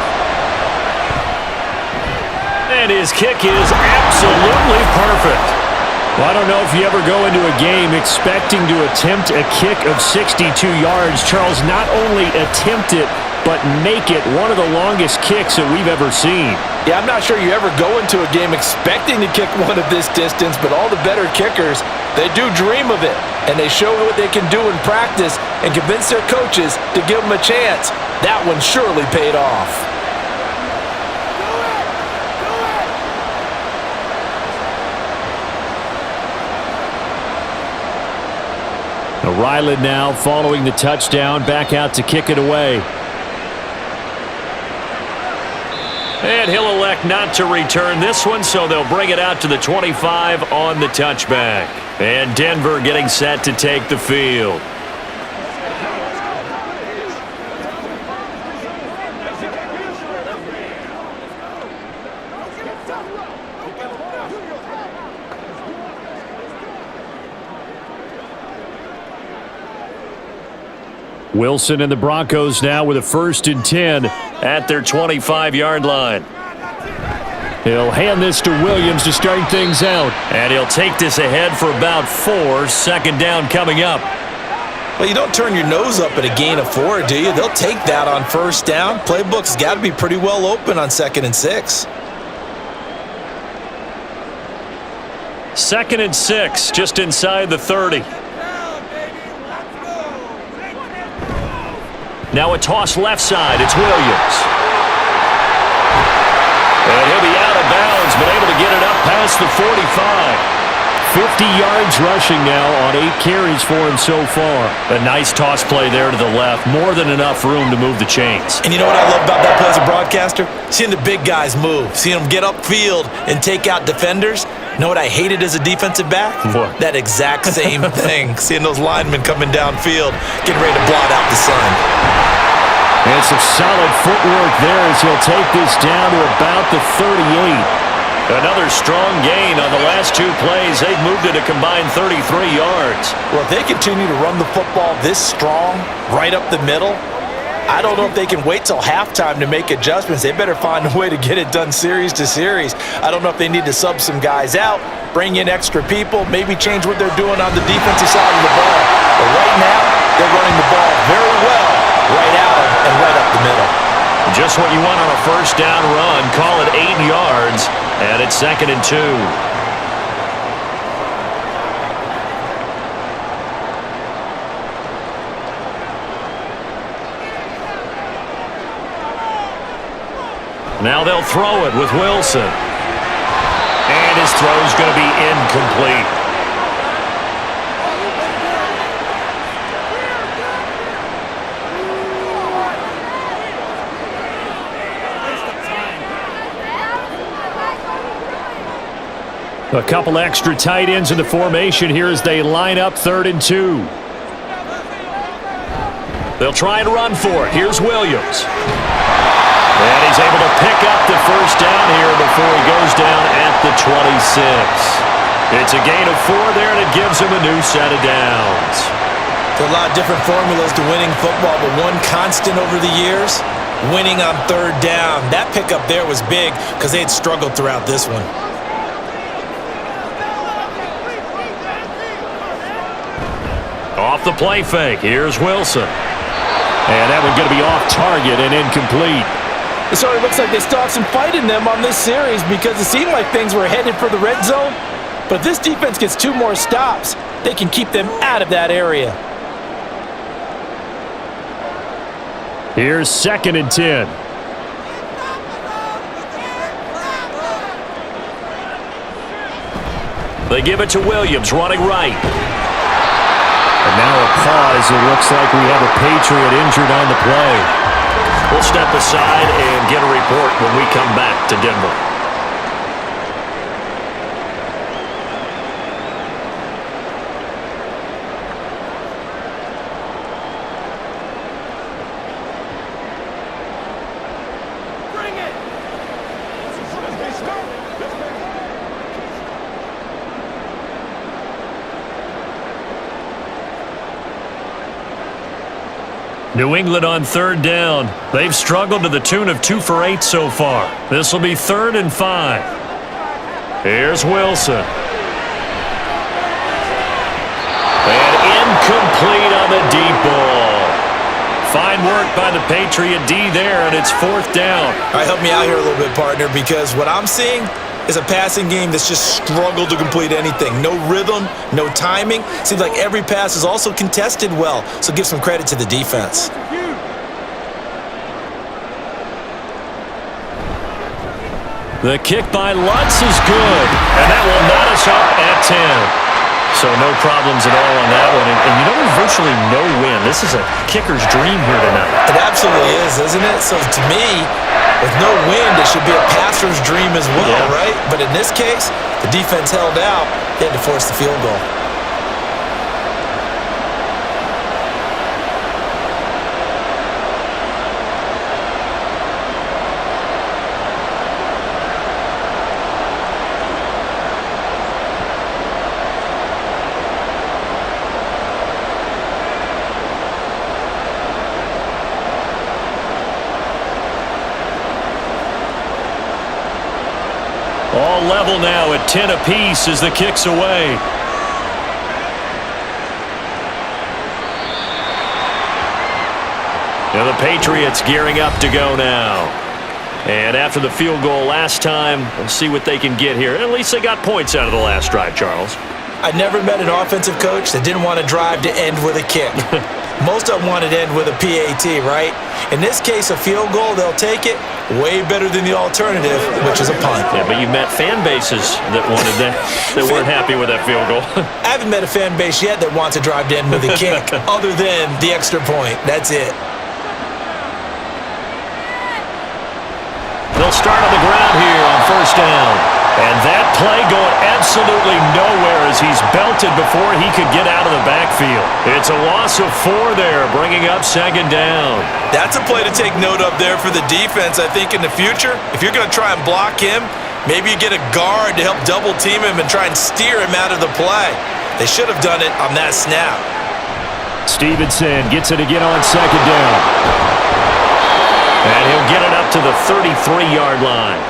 And his kick is absolutely perfect. Well, I don't know if you ever go into a game expecting to attempt a kick of 62 yards. Charles, not only attempt it, but make it one of the longest kicks that we've ever seen. Yeah, I'm not sure you ever go into a game expecting to kick one of this distance, but all the better kickers, they do dream of it, and they show what they can do in practice and convince their coaches to give them a chance. That one surely paid off. Ryland now following the touchdown, back out to kick it away. And he'll elect not to return this one, so they'll bring it out to the 25 on the touchback. And Denver getting set to take the field. Wilson and the Broncos now with a 1st and 10 at their 25-yard line. He'll hand this to Williams to start things out. And he'll take this ahead for about 4. 2nd down coming up. Well, you don't turn your nose up at a gain of 4, do you? They'll take that on 1st down. Playbook's got to be pretty well open on 2nd and 6. 2nd and 6, just inside the 30. Now a toss left side. It's Williams. And he'll be out of bounds, but able to get it up past the 45. 50 yards rushing now on 8 carries for him so far. A nice toss play there to the left. More than enough room to move the chains. And you know what I love about that play as a broadcaster? Seeing the big guys move. Seeing them get upfield and take out defenders. You know what I hated as a defensive back? What? That exact same thing. Seeing those linemen coming downfield, getting ready to blot out the sun. And some solid footwork there as he'll take this down to about the 38. Another strong gain on the last 2 plays. They've moved it a combined 33 yards. Well, if they continue to run the football this strong, right up the middle, I don't know if they can wait till halftime to make adjustments. They better find a way to get it done series to series. I don't know if they need to sub some guys out, bring in extra people, maybe change what they're doing on the defensive side of the ball. But right now, they're running the ball very well right out and right up the middle. Just what you want on a first down run. Call it 8 yards, and it's 2nd and 2. Now they'll throw it with Wilson. And his throw's going to be incomplete. A couple extra tight ends in the formation here as they line up 3rd and 2. They'll try and run for it. Here's Williams. And he's able to pick up the first down here before he goes down at the 26. It's a gain of 4 there, and it gives him a new set of downs. There are a lot of different formulas to winning football, but one constant over the years, winning on 3rd down. That pickup there was big because they had struggled throughout this one. Off the play fake. Here's Wilson. And that one's going to be off target and incomplete. It sort of looks like they still have some fight in them on this series because it seemed like things were headed for the red zone. But if this defense gets 2 more stops, they can keep them out of that area. Here's 2nd and 10. They give it to Williams, running right. And now a pause. It looks like we have a Patriot injured on the play. We'll step aside and get a report when we come back to Denver. New England on 3rd down. They've struggled to the tune of 2 for 8 so far. This will be 3rd and 5. Here's Wilson. And incomplete on the deep ball. Fine work by the Patriot D there, and it's 4th down. All right, help me out here a little bit, partner, because what I'm seeing is a passing game that's just struggled to complete anything. No rhythm, no timing. Seems like every pass is also contested well, so give some credit to the defense. The kick by Lutz is good, and that will knot us up at 10. So no problems at all on that one. And you know, there's virtually no win. This is a kicker's dream here tonight. It absolutely is, isn't it? So to me, with no wind, it should be a passer's dream as well, right? But in this case, the defense held out. They had to force the field goal. All level now at 10 apiece as the kick's away. Now the Patriots gearing up to go now. And after the field goal last time, we'll see what they can get here. At least they got points out of the last drive, Charles. I never met an offensive coach that didn't want to drive to end with a kick. Most of them wanted to end with a PAT, right? In this case, a field goal, they'll take it. Way better than the alternative, which is a punt. Yeah, but you met fan bases that wanted that, that weren't happy with that field goal. I haven't met a fan base yet that wants to drive to end with a kick, other than the extra point. That's it. They'll start on the ground here on 1st down. And that play going absolutely nowhere as he's belted before he could get out of the backfield. It's a loss of 4 there, bringing up 2nd down. That's a play to take note of there for the defense, I think, in the future. If you're going to try and block him, maybe you get a guard to help double team him and try and steer him out of the play. They should have done it on that snap. Stevenson gets it again on 2nd down. And he'll get it up to the 33-yard line.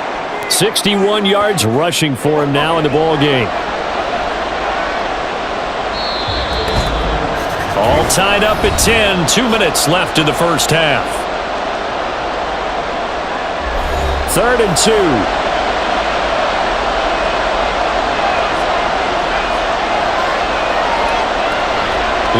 61 yards rushing for him now in the ball game. All tied up at 10. 2 minutes left in the first half. 3rd and 2.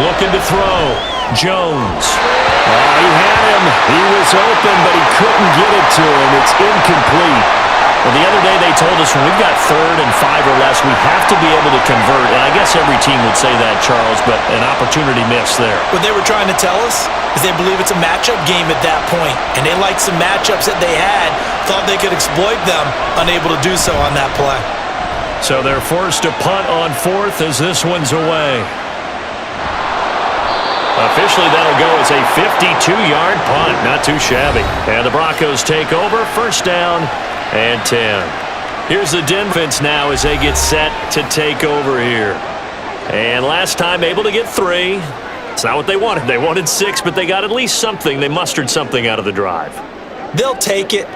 Looking to throw. Jones. He had him. He was open, but he couldn't get it to him. It's incomplete. Well, the other day they told us when we've got 3rd and 5 or less, we have to be able to convert. And I guess every team would say that, Charles, but an opportunity missed there. What they were trying to tell us is they believe it's a matchup game at that point, and they liked some matchups that they had, thought they could exploit them, unable to do so on that play. So they're forced to punt on 4th as this one's away. Officially, that'll go as a 52-yard punt. Not too shabby. And the Broncos take over. 1st down and 10. Here's the defense now as they get set to take over here. And last time able to get 3. It's not what they wanted. They wanted 6, but they got at least something. They mustered something out of the drive. They'll take it.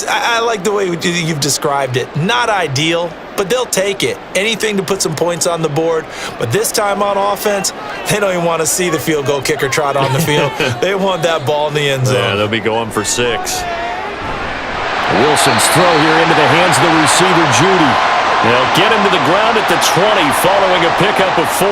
I like the way you've described it. Not ideal, but they'll take it. Anything to put some points on the board. But this time on offense, they don't even want to see the field goal kicker trot on the field. They want that ball in the end zone. Yeah, they'll be going for 6. Wilson's throw here into the hands of the receiver, Judy. They'll get him to the ground at the 20 following a pickup of 4.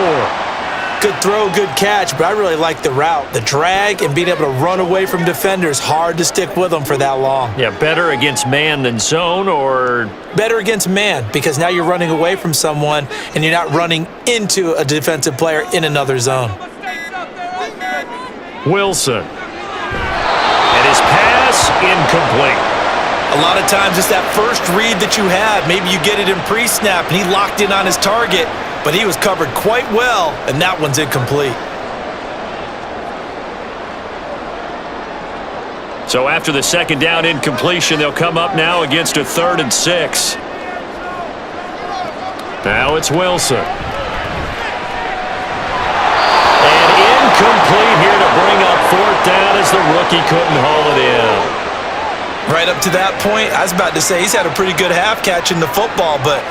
Good throw, good catch, but I really like the route. The drag and being able to run away from defenders, hard to stick with them for that long. Yeah, better against man than zone, or? Better against man, because now you're running away from someone and you're not running into a defensive player in another zone. Wilson. And his pass incomplete. A lot of times it's that first read that you have. Maybe you get it in pre-snap and he locked in on his target, but he was covered quite well, and that one's incomplete. So after the 2nd down incompletion, they'll come up now against a 3rd and 6. Now it's Wilson. And incomplete here to bring up 4th down as the rookie couldn't haul it in. Right up to that point, I was about to say he's had a pretty good half catching the football, but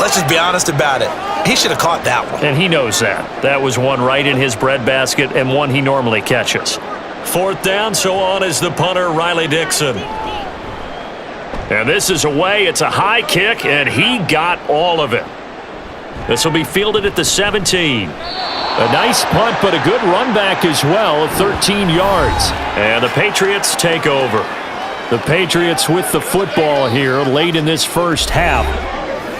let's just be honest about it. He should have caught that one. And he knows that. That was one right in his breadbasket and one he normally catches. 4th down, so on is the punter, Riley Dixon. And this is away. It's a high kick, and he got all of it. This will be fielded at the 17. A nice punt, but a good run back as well of 13 yards. And the Patriots take over. The Patriots with the football here late in this first half.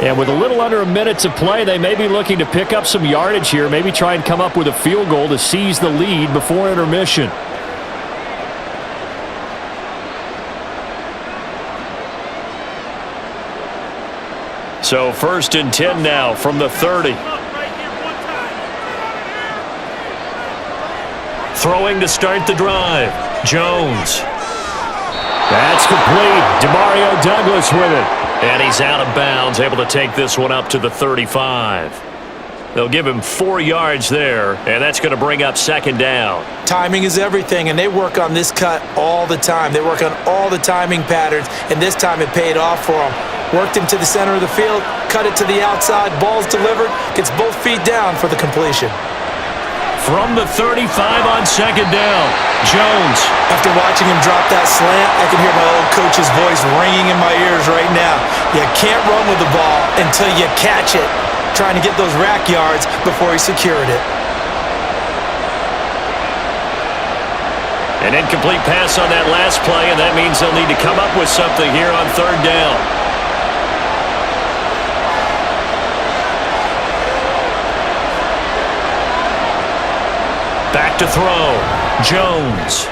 And with a little under a minute to play, they may be looking to pick up some yardage here, maybe try and come up with a field goal to seize the lead before intermission. So 1st and 10 now from the 30. Throwing to start the drive. Jones. That's complete. Demario Douglas with it. And he's out of bounds, able to take this one up to the 35. They'll give him 4 yards there, and that's going to bring up 2nd down. Timing is everything, and they work on this cut all the time. They work on all the timing patterns, and this time it paid off for them. Worked him to the center of the field, cut it to the outside, ball's delivered, gets both feet down for the completion. From the 35 on 2nd down, Jones. After watching him drop that slant, I can hear my old coach's voice ringing in my ears right now. You can't run with the ball until you catch it, trying to get those rack yards before he secured it. An incomplete pass on that last play, and that means they'll need to come up with something here on 3rd down. Back to throw. Jones.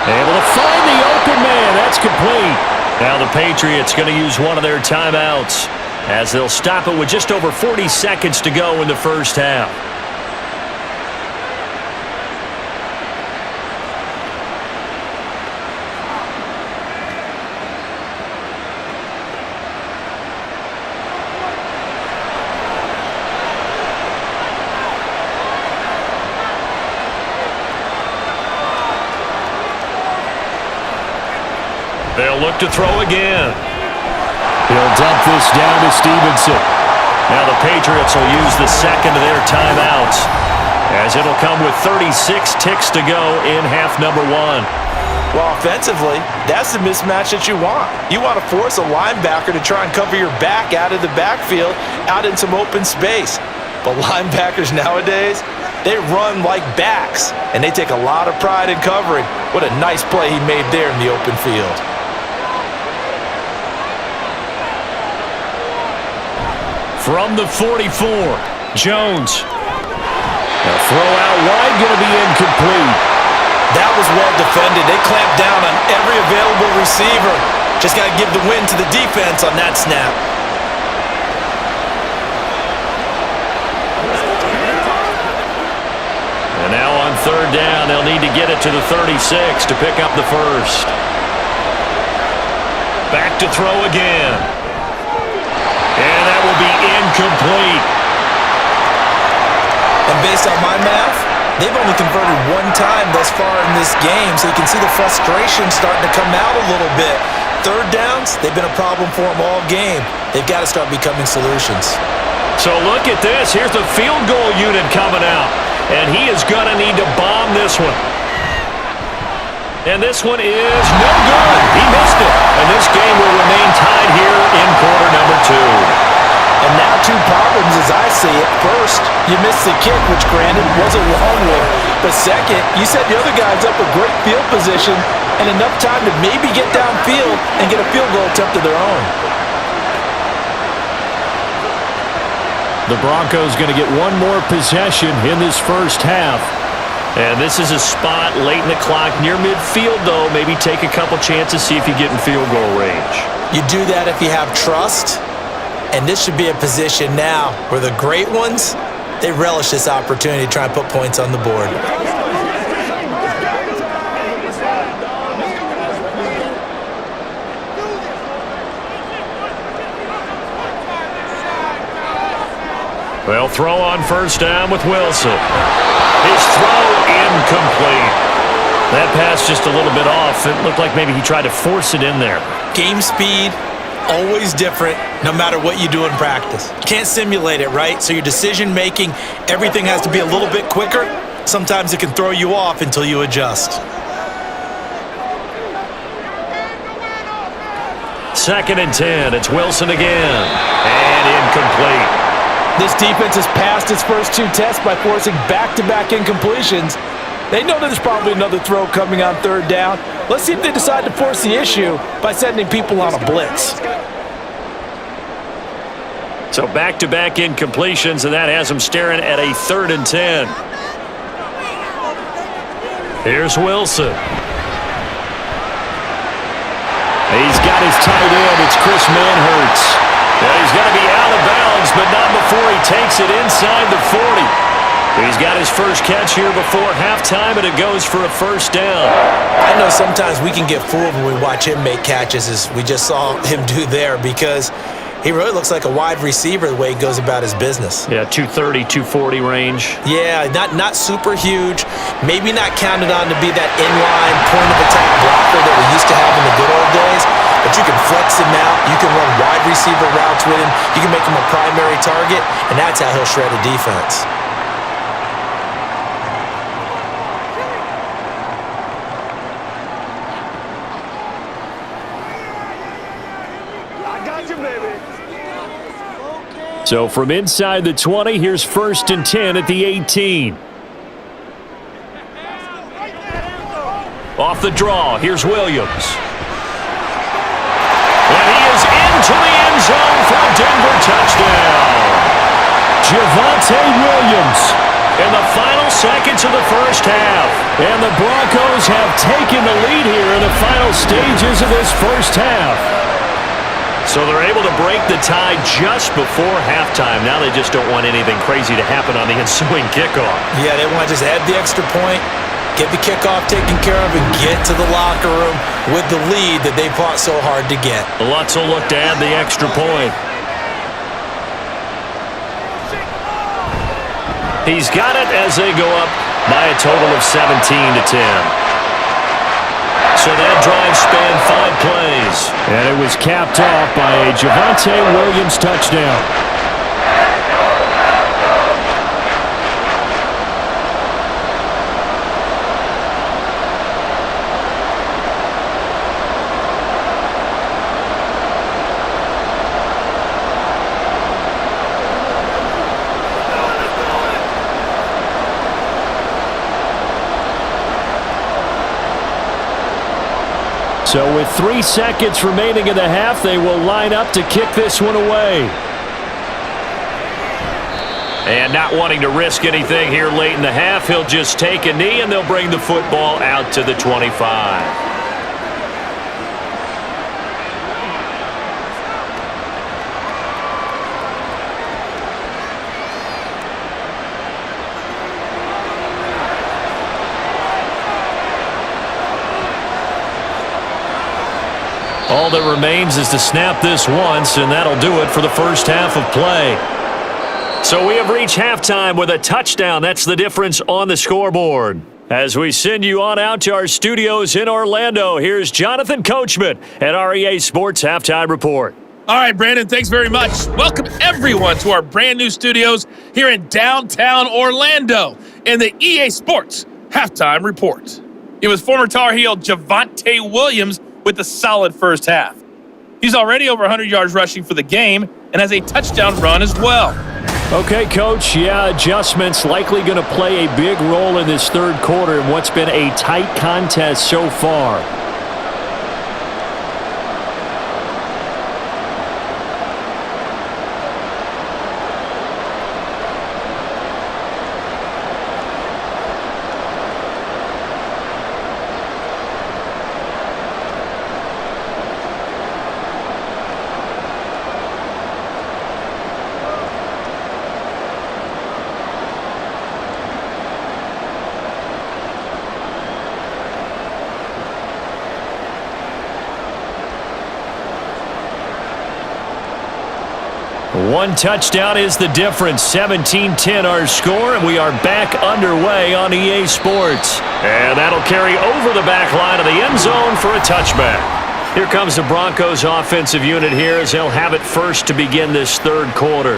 Able to find the open man. That's complete. Now the Patriots going to use one of their timeouts as they'll stop it with just over 40 seconds to go in the first half. They'll look to throw again. He'll dump this down to Stevenson. Now the Patriots will use the 2nd of their timeouts as it'll come with 36 ticks to go in half number 1. Well, offensively, that's the mismatch that you want. You want to force a linebacker to try and cover your back out of the backfield, out in some open space. But linebackers nowadays, they run like backs, and they take a lot of pride in covering. What a nice play he made there in the open field. From the 44, Jones. A throw out wide, going to be incomplete. That was well defended. They clamped down on every available receiver. Just got to give the win to the defense on that snap. And now on third down, they'll need to get it to the 36 to pick up the first. Back to throw again. And that will be incomplete. And based on my math, they've only converted one time thus far in this game, so you can see the frustration starting to come out a little bit. Third downs, they've been a problem for them all game. They've got to start becoming solutions. So look at this. Here's the field goal unit coming out, and he is going to need to bomb this one. And this one is no good. He missed it. And this game will remain tied here in quarter number 2. And now two problems as I see it. First, you missed the kick, which granted was a long one. But second, you set the other guys up with great field position and enough time to maybe get downfield and get a field goal attempt of their own. The Broncos going to get one more possession in this first half. And this is a spot late in the clock near midfield, though. Maybe take a couple chances, see if you get in field goal range. You do that if you have trust. And this should be a position now where the great ones, they relish this opportunity to try and put points on the board. They'll throw on first down with Wilson. His throw incomplete. That pass just a little bit off. It looked like maybe he tried to force it in there. Game speed, always different, no matter what you do in practice. You can't simulate it, right? So your decision making, everything has to be a little bit quicker. Sometimes it can throw you off until you adjust. Second and 10. It's Wilson again. And incomplete. This defense has passed its first two tests by forcing back-to-back incompletions. They know there's probably another throw coming on third down. Let's see if they decide to force the issue by sending people on a blitz. So back-to-back incompletions, and that has them staring at a 3rd and 10. Here's Wilson. He's got his tight end. It's Chris Manhertz. Yeah, he's going to be out of bounds, but not before he takes it inside the 40. He's got his first catch here before halftime, and it goes for a first down. I know sometimes we can get fooled when we watch him make catches, as we just saw him do there, because he really looks like a wide receiver the way he goes about his business. Yeah, 230, 240 range. Yeah, not super huge. Maybe not counted on to be that inline point-of-attack blocker that we used to have in the good old days. But you can flex him out. You can run wide receiver routes with him. You can make him a primary target, and that's how he'll shred a defense. So from inside the 20, here's 1st and 10 at the 18. Off the draw, here's Williams. And he is into the end zone for a Denver touchdown. Javonte Williams in the final seconds of the first half. And the Broncos have taken the lead here in the final stages of this first half. So they're able to break the tie just before halftime. Now they just don't want anything crazy to happen on the ensuing kickoff. Yeah, they want to just add the extra point, get the kickoff taken care of, and get to the locker room with the lead that they fought so hard to get. Lutz will look to add the extra point. He's got it as they go up by a total of 17-10. So that drive spanned 5 plays. And it was capped off by a Javonte Williams touchdown. So with 3 seconds remaining in the half, they will line up to kick this one away. And not wanting to risk anything here late in the half, he'll just take a knee, and they'll bring the football out to the 25. All that remains is to snap this once, and that'll do it for the first half of play. So we have reached halftime with a touchdown. That's the difference on the scoreboard. As we send you on out to our studios in Orlando, here's Jonathan Coachman at our EA Sports Halftime Report. All right, Brandon, thanks very much. Welcome, everyone, to our brand new studios here in downtown Orlando in the EA Sports Halftime Report. It was former Tar Heel Javonte Williams with a solid first half. He's already over 100 yards rushing for the game and has a touchdown run as well. Okay, Coach, adjustments likely going to play a big role in this third quarter in what's been a tight contest so far. One touchdown is the difference. 17-10 our score, and we are back underway on EA Sports. And that'll carry over the back line of the end zone for a touchback. Here comes the Broncos offensive unit here as they'll have it first to begin this third quarter.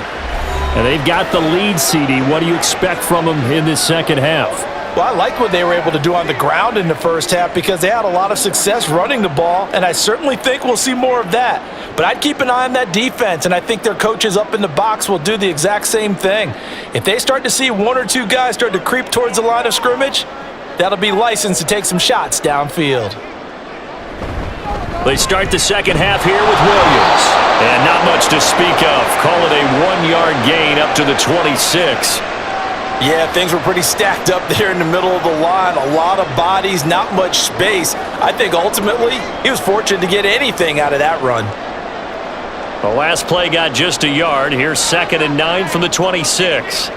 And they've got the lead, CD. What do you expect from them in this second half? Well, I like what they were able to do on the ground in the first half because they had a lot of success running the ball, and I certainly think we'll see more of that. But I'd keep an eye on that defense, and I think their coaches up in the box will do the exact same thing. If they start to see one or two guys start to creep towards the line of scrimmage, that'll be licensed to take some shots downfield. They start the second half here with Williams. And not much to speak of. Call it a 1-yard gain up to the 26. Yeah, things were pretty stacked up there in the middle of the line. A lot of bodies, not much space. I think ultimately he was fortunate to get anything out of that run. The last play got just a yard. Here's 2nd and 9 from the 26.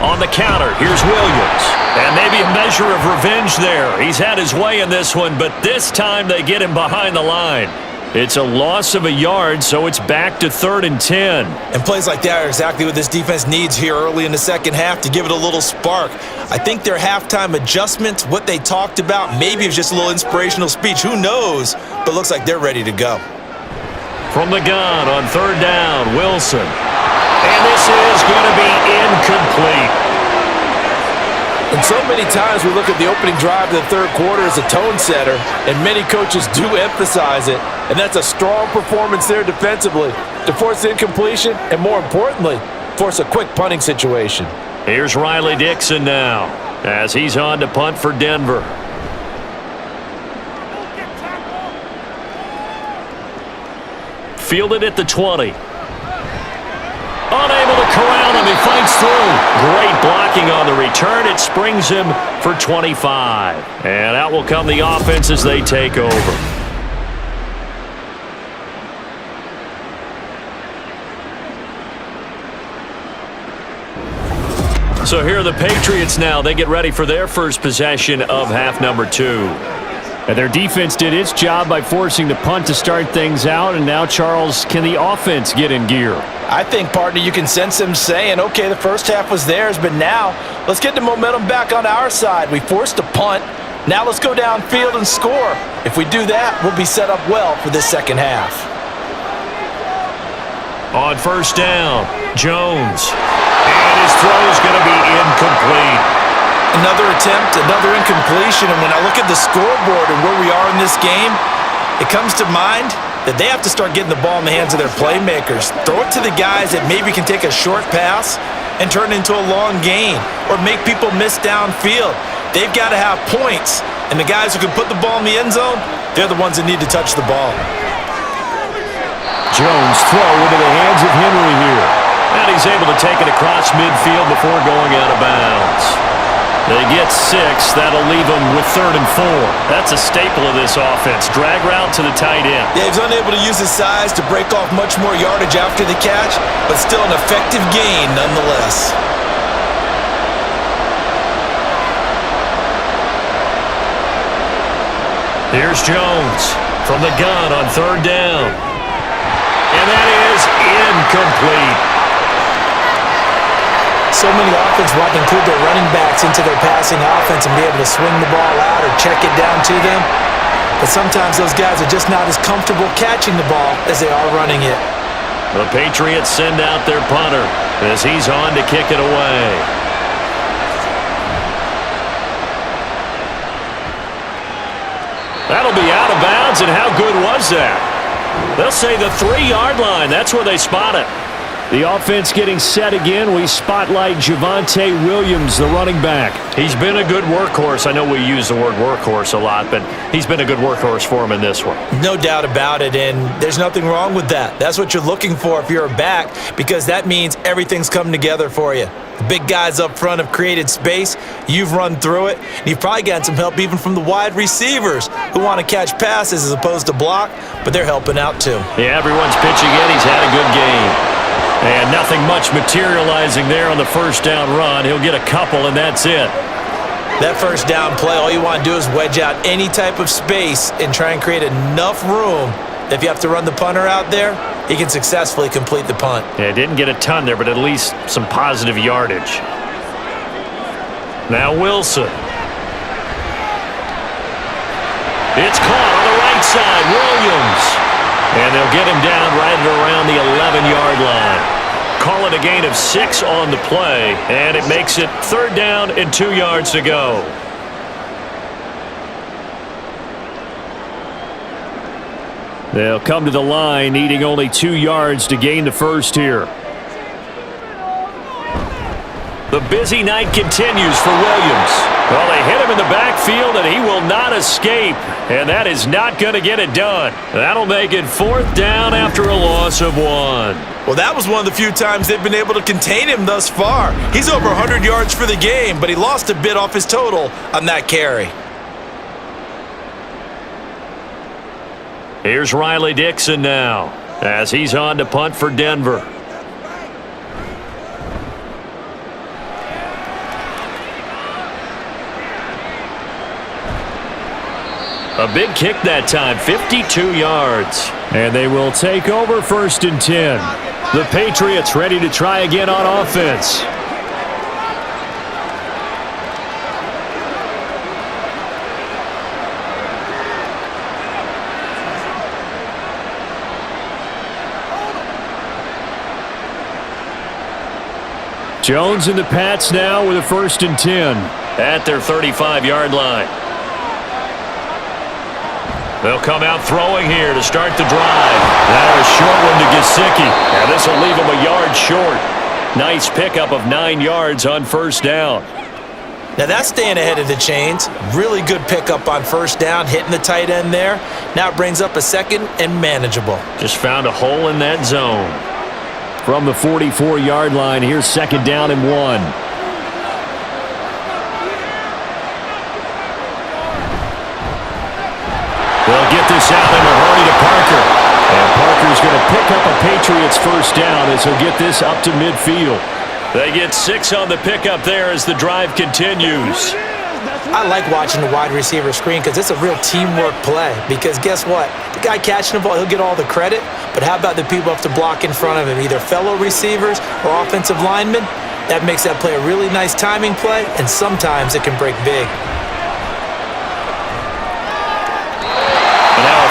On the counter, here's Williams. And maybe a measure of revenge there. He's had his way in this one, but this time they get him behind the line. It's a loss of a yard, so it's back to 3rd and 10. And plays like that are exactly what this defense needs here early in the second half to give it a little spark. I think their halftime adjustments, what they talked about, maybe it was just a little inspirational speech. Who knows? But it looks like they're ready to go. From the gun on 3rd down, Wilson. And this is going to be incomplete. And so many times we look at the opening drive of the third quarter as a tone setter, and many coaches do emphasize it. And that's a strong performance there defensively to force incompletion and, more importantly, force a quick punting situation. Here's Riley Dixon now as he's on to punt for Denver. Fielded at the 20. Unable to corral him. He fights through. Great blocking on the return. It springs him for 25. And out will come the offense as they take over. So here are the Patriots now. They get ready for their first possession of half number 2. And their defense did its job by forcing the punt to start things out. And now, Charles, can the offense get in gear? I think, partner, you can sense them saying, okay, the first half was theirs, but now let's get the momentum back on our side. We forced a punt. Now let's go downfield and score. If we do that, we'll be set up well for this second half. On 1st down, Jones. And his throw is going to be incomplete. Another attempt, another incompletion, and when I look at the scoreboard and where we are in this game, it comes to mind that they have to start getting the ball in the hands of their playmakers. Throw it to the guys that maybe can take a short pass and turn it into a long gain or make people miss downfield. They've got to have points And the guys who can put the ball in the end zone, they're the ones that need to touch the ball. Jones throw into the hands of Henry here. And he's able to take it across midfield before going out of bounds. They get 6. That'll leave them with 3rd and 4. That's a staple of this offense. Drag route to the tight end. Yeah, he's unable to use his size to break off much more yardage after the catch, but still an effective gain nonetheless. Here's Jones from the gun on 3rd down. And that is incomplete. So many offenses want to include their running backs into their passing offense and be able to swing the ball out or check it down to them. But sometimes those guys are just not as comfortable catching the ball as they are running it. The Patriots send out their punter as he's on to kick it away. That'll be out of bounds, and how good was that? They'll say the 3-yard line. That's where they spot it. The offense getting set again. We spotlight Javonte Williams, the running back. He's been a good workhorse. I know we use the word workhorse a lot, but he's been a good workhorse for him in this one. No doubt about it, and there's nothing wrong with that. That's what you're looking for if you're a back, because that means everything's come together for you. The big guys up front have created space. You've run through it. And you've probably gotten some help even from the wide receivers who want to catch passes as opposed to block, but they're helping out too. Yeah, everyone's pitching in. He's had a good game. And nothing much materializing there on the first down run. He'll get a couple, and that's it. That first down play, all you want to do is wedge out any type of space and try and create enough room that if you have to run the punter out there, he can successfully complete the punt. Yeah, didn't get a ton there, but at least some positive yardage. Now Wilson. It's caught on the right side. Williams. And they'll get him down right around the 11-yard line. Call it a gain of 6 on the play, and it makes it 3rd down and 2 yards to go. They'll come to the line, needing only 2 yards to gain the first here. The busy night continues for Williams. Well, they hit him in the backfield, and he will not escape. And that is not going to get it done. That'll make it 4th down after a loss of 1. Well, that was one of the few times they've been able to contain him thus far. He's over 100 yards for the game, but he lost a bit off his total on that carry. Here's Riley Dixon now as he's on to punt for Denver. A big kick that time, 52 yards. And they will take over 1st and 10. The Patriots ready to try again on offense. Jones and the Pats now with a 1st and 10 at their 35-yard line. They'll come out throwing here to start the drive. Now a short one to Gesicki. And this will leave him a yard short. Nice pickup of 9 yards on 1st down. Now that's staying ahead of the chains. Really good pickup on 1st down, hitting the tight end there. Now it brings up a 2nd and manageable. Just found a hole in that zone. From the 44-yard line, here's 2nd down and 1. They'll get this out in a hurry to Parker. And Parker's going to pick up a Patriots 1st down as he'll get this up to midfield. They get 6 on the pickup there as the drive continues. I like watching the wide receiver screen because it's a real teamwork play. Because guess what? The guy catching the ball, he'll get all the credit. But how about the people who have to block in front of him, either fellow receivers or offensive linemen? That makes that play a really nice timing play, and sometimes it can break big.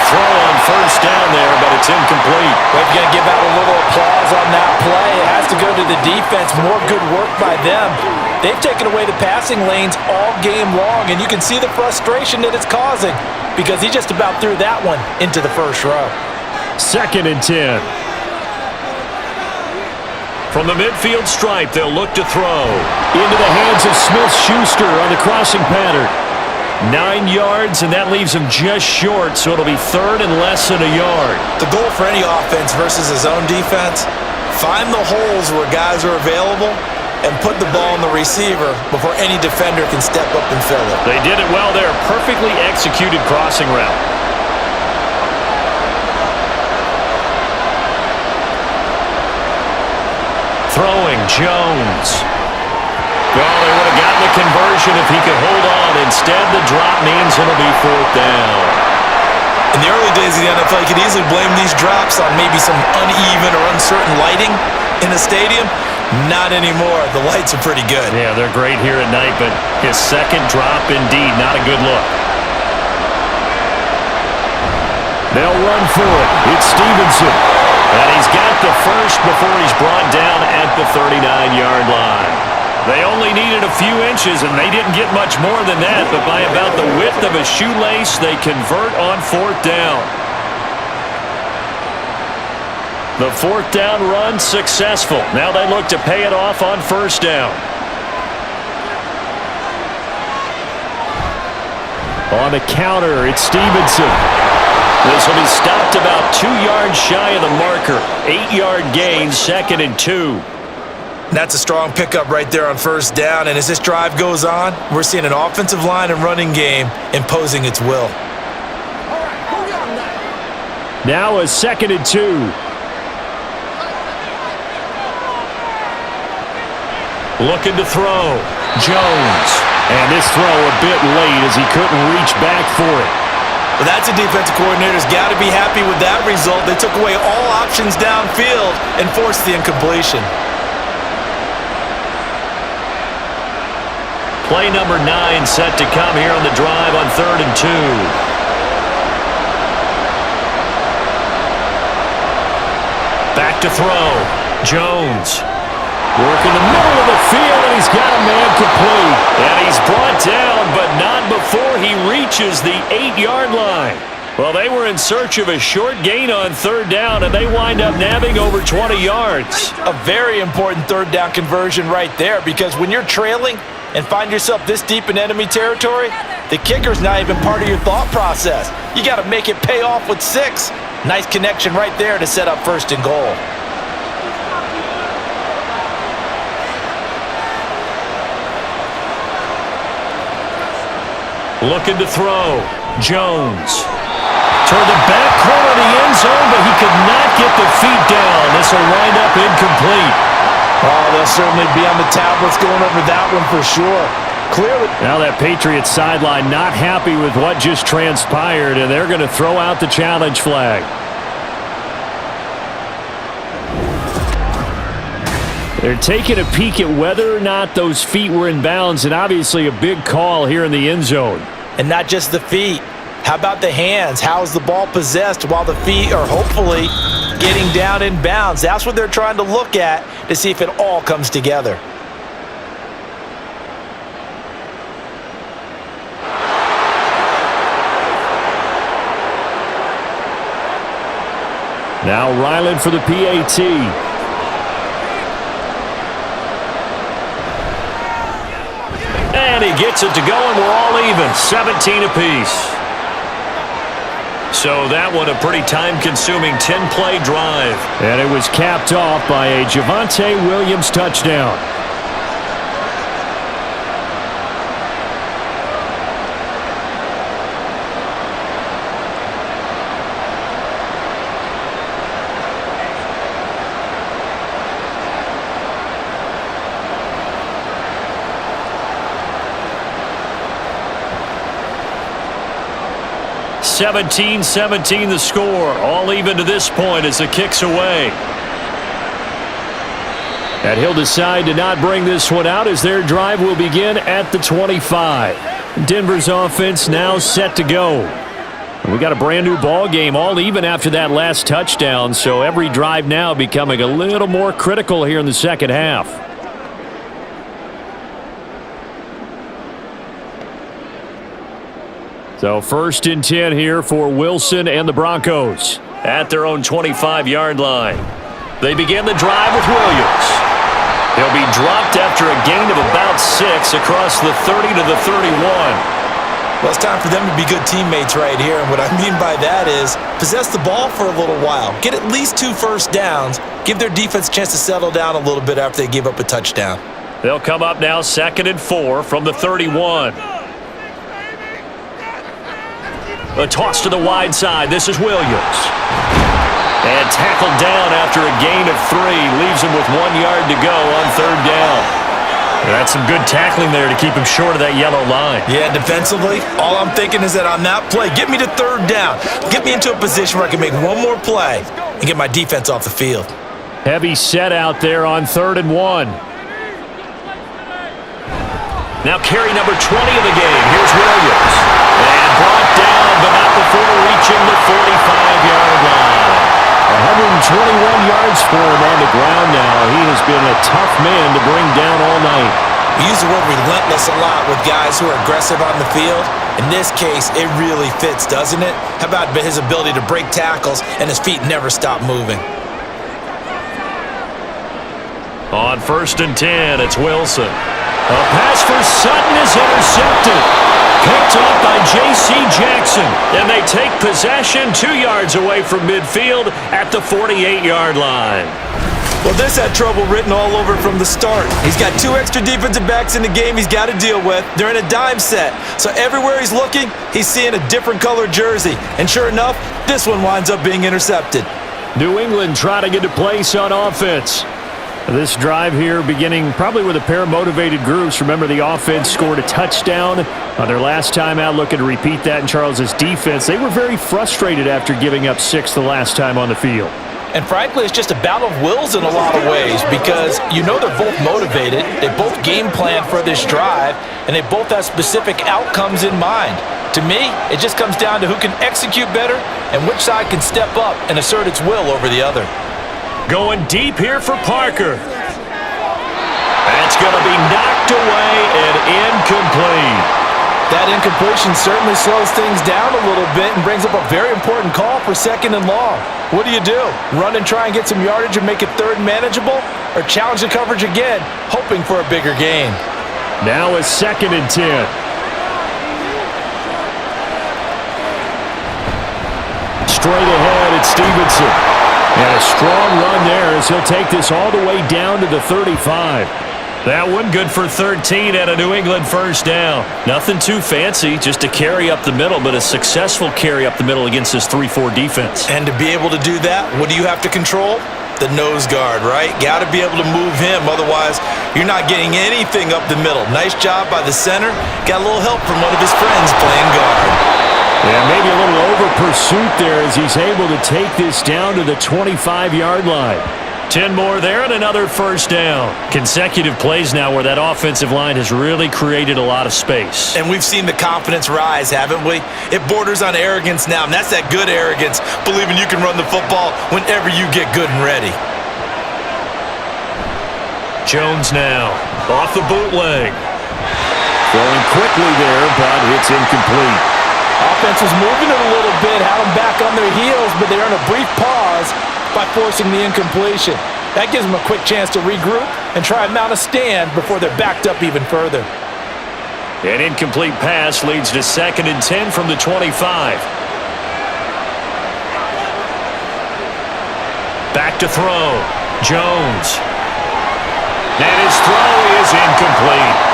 Throw on 1st down there, but it's incomplete. Well, if you're going to give out a little applause on that play, it has to go to the defense. More good work by them. They've taken away the passing lanes all game long, and you can see the frustration that it's causing because he just about threw that one into the 1st row. 2nd and 10. From the midfield stripe, they'll look to throw. Into the hands of Smith-Schuster on the crossing pattern. 9 yards, and that leaves him just short, so it'll be third and less than a yard. The goal for any offense versus his own defense, find the holes where guys are available and put the ball on the receiver before any defender can step up and fill it. They did it well there. Perfectly executed crossing route. Throwing, Jones. Well, they would have gotten the conversion if he could hold on. Instead, the drop means it'll be fourth down. In the early days of the NFL, you could easily blame these drops on maybe some uneven or uncertain lighting in the stadium. Not anymore. The lights are pretty good. Yeah, they're great here at night, but his second drop, indeed, not a good look. They'll run for it. It's Stevenson. And he's got the first before he's brought down at the 39-yard line. They only needed a few inches, and they didn't get much more than that, but by about the width of a shoelace, they convert on fourth down. The fourth down run successful. Now they look to pay it off on first down. On the counter, it's Stevenson. This will be stopped about 2 yards shy of the marker. 8-yard gain, 2nd and 2. That's a strong pickup right there on first down, and as this drive goes on, we're seeing an offensive line and running game imposing its will. Now a 2nd and 2. Looking to throw. Jones. And this throw a bit late as he couldn't reach back for it. Well, that's a defensive coordinator's got to be happy with that result. They took away all options downfield and forced the incompletion. Play number 9 set to come here on the drive on 3rd and 2. Back to throw. Jones. Working the middle of the field, and he's got a man complete. And he's brought down, but not before he reaches the 8-yard line. Well, they were in search of a short gain on third down, and they wind up nabbing over 20 yards. A very important third down conversion right there, because when you're trailing and find yourself this deep in enemy territory, the kicker's not even part of your thought process. You got to make it pay off with 6. Nice connection right there to set up 1st and goal. Looking to throw. Jones. Toward the back corner of the end zone, but he could not get the feet down. This will wind up incomplete. Oh, they'll certainly be on the tablets going over that one for sure. Clearly. Now that Patriots sideline not happy with what just transpired, and they're going to throw out the challenge flag. They're taking a peek at whether or not those feet were in bounds, and obviously a big call here in the end zone. And not just the feet. How about the hands? How is the ball possessed while the feet are hopefully getting down in bounds? That's what they're trying to look at to see if it all comes together. Now Ryland for the PAT. And he gets it to go, and we're all even. 17 apiece. So that one a pretty time-consuming 10-play drive. And it was capped off by a Javonte Williams touchdown. (17-17) the score. All even to this point as the kick's away. And he'll decide to not bring this one out as their drive will begin at the 25. Denver's offense now set to go. We got a brand new ball game, all even after that last touchdown, so every drive now becoming a little more critical here in the second half. So 1st and 10 here for Wilson and the Broncos at their own 25-yard line. They begin the drive with Williams. He'll be dropped after a gain of about 6 across the 30 to the 31. Well, it's time for them to be good teammates right here. And what I mean by that is possess the ball for a little while. Get at least 2 first downs. Give their defense a chance to settle down a little bit after they give up a touchdown. They'll come up now 2nd and 4 from the 31. A toss to the wide side. This is Williams. And tackled down after a gain of 3. Leaves him with 1 yard to go on 3rd down. That's some good tackling there to keep him short of that yellow line. Yeah, defensively, all I'm thinking is that on that play, get me to 3rd down. Get me into a position where I can make one more play and get my defense off the field. Heavy set out there on 3rd and 1. Now carry number 20 of the game. Here's Williams. And brought down, but not before reaching the 45-yard line. 121 yards for him on the ground now. He has been a tough man to bring down all night. We use the word relentless a lot with guys who are aggressive on the field. In this case, it really fits, doesn't it? How about his ability to break tackles and his feet never stop moving? On 1st and 10, it's Wilson. A pass for Sutton is intercepted. Picked off by J.C. Jackson. And they take possession 2 yards away from midfield at the 48-yard line. Well, this had trouble written all over from the start. He's got 2 extra defensive backs in the game he's got to deal with. They're in a dime set. So everywhere he's looking, he's seeing a different colored jersey. And sure enough, this one winds up being intercepted. New England trying to get to place on offense. This drive here beginning probably with a pair of motivated groups. Remember, the offense scored a touchdown on their last time out. Looking to repeat that in Charles's defense. They were very frustrated after giving up 6 the last time on the field. And frankly, it's just a battle of wills in a lot of ways because you know they're both motivated. They both game plan for this drive, and they both have specific outcomes in mind. To me, it just comes down to who can execute better and which side can step up and assert its will over the other. Going deep here for Parker. That's going to be knocked away and incomplete. That incompletion certainly slows things down a little bit and brings up a very important call for 2nd and long. What do? Run and try and get some yardage and make it 3rd manageable? Or challenge the coverage again, hoping for a bigger gain? Now a 2nd and 10. Straight ahead, it's Stevenson. And a strong run there as he'll take this all the way down to the 35. That one good for 13 at a New England 1st down. Nothing too fancy, just a carry up the middle, but a successful carry up the middle against this 3-4 defense. And to be able to do that, what do you have to control? The nose guard, right? Got to be able to move him, otherwise you're not getting anything up the middle. Nice job by the center. Got a little help from one of his friends playing guard. Yeah, maybe a little over pursuit there as he's able to take this down to the 25-yard line. 10 more there and another 1st down. Consecutive plays now where that offensive line has really created a lot of space. And we've seen the confidence rise, haven't we? It borders on arrogance now, and that's that good arrogance, believing you can run the football whenever you get good and ready. Jones now off the bootleg. Throwing quickly there, but it's incomplete. Offense was moving it a little bit, had them back on their heels, but they're in a brief pause by forcing the incompletion. That gives them a quick chance to regroup and try and mount a stand before they're backed up even further. An incomplete pass leads to 2nd and 10 from the 25. Back to throw. Jones. And his throw is incomplete.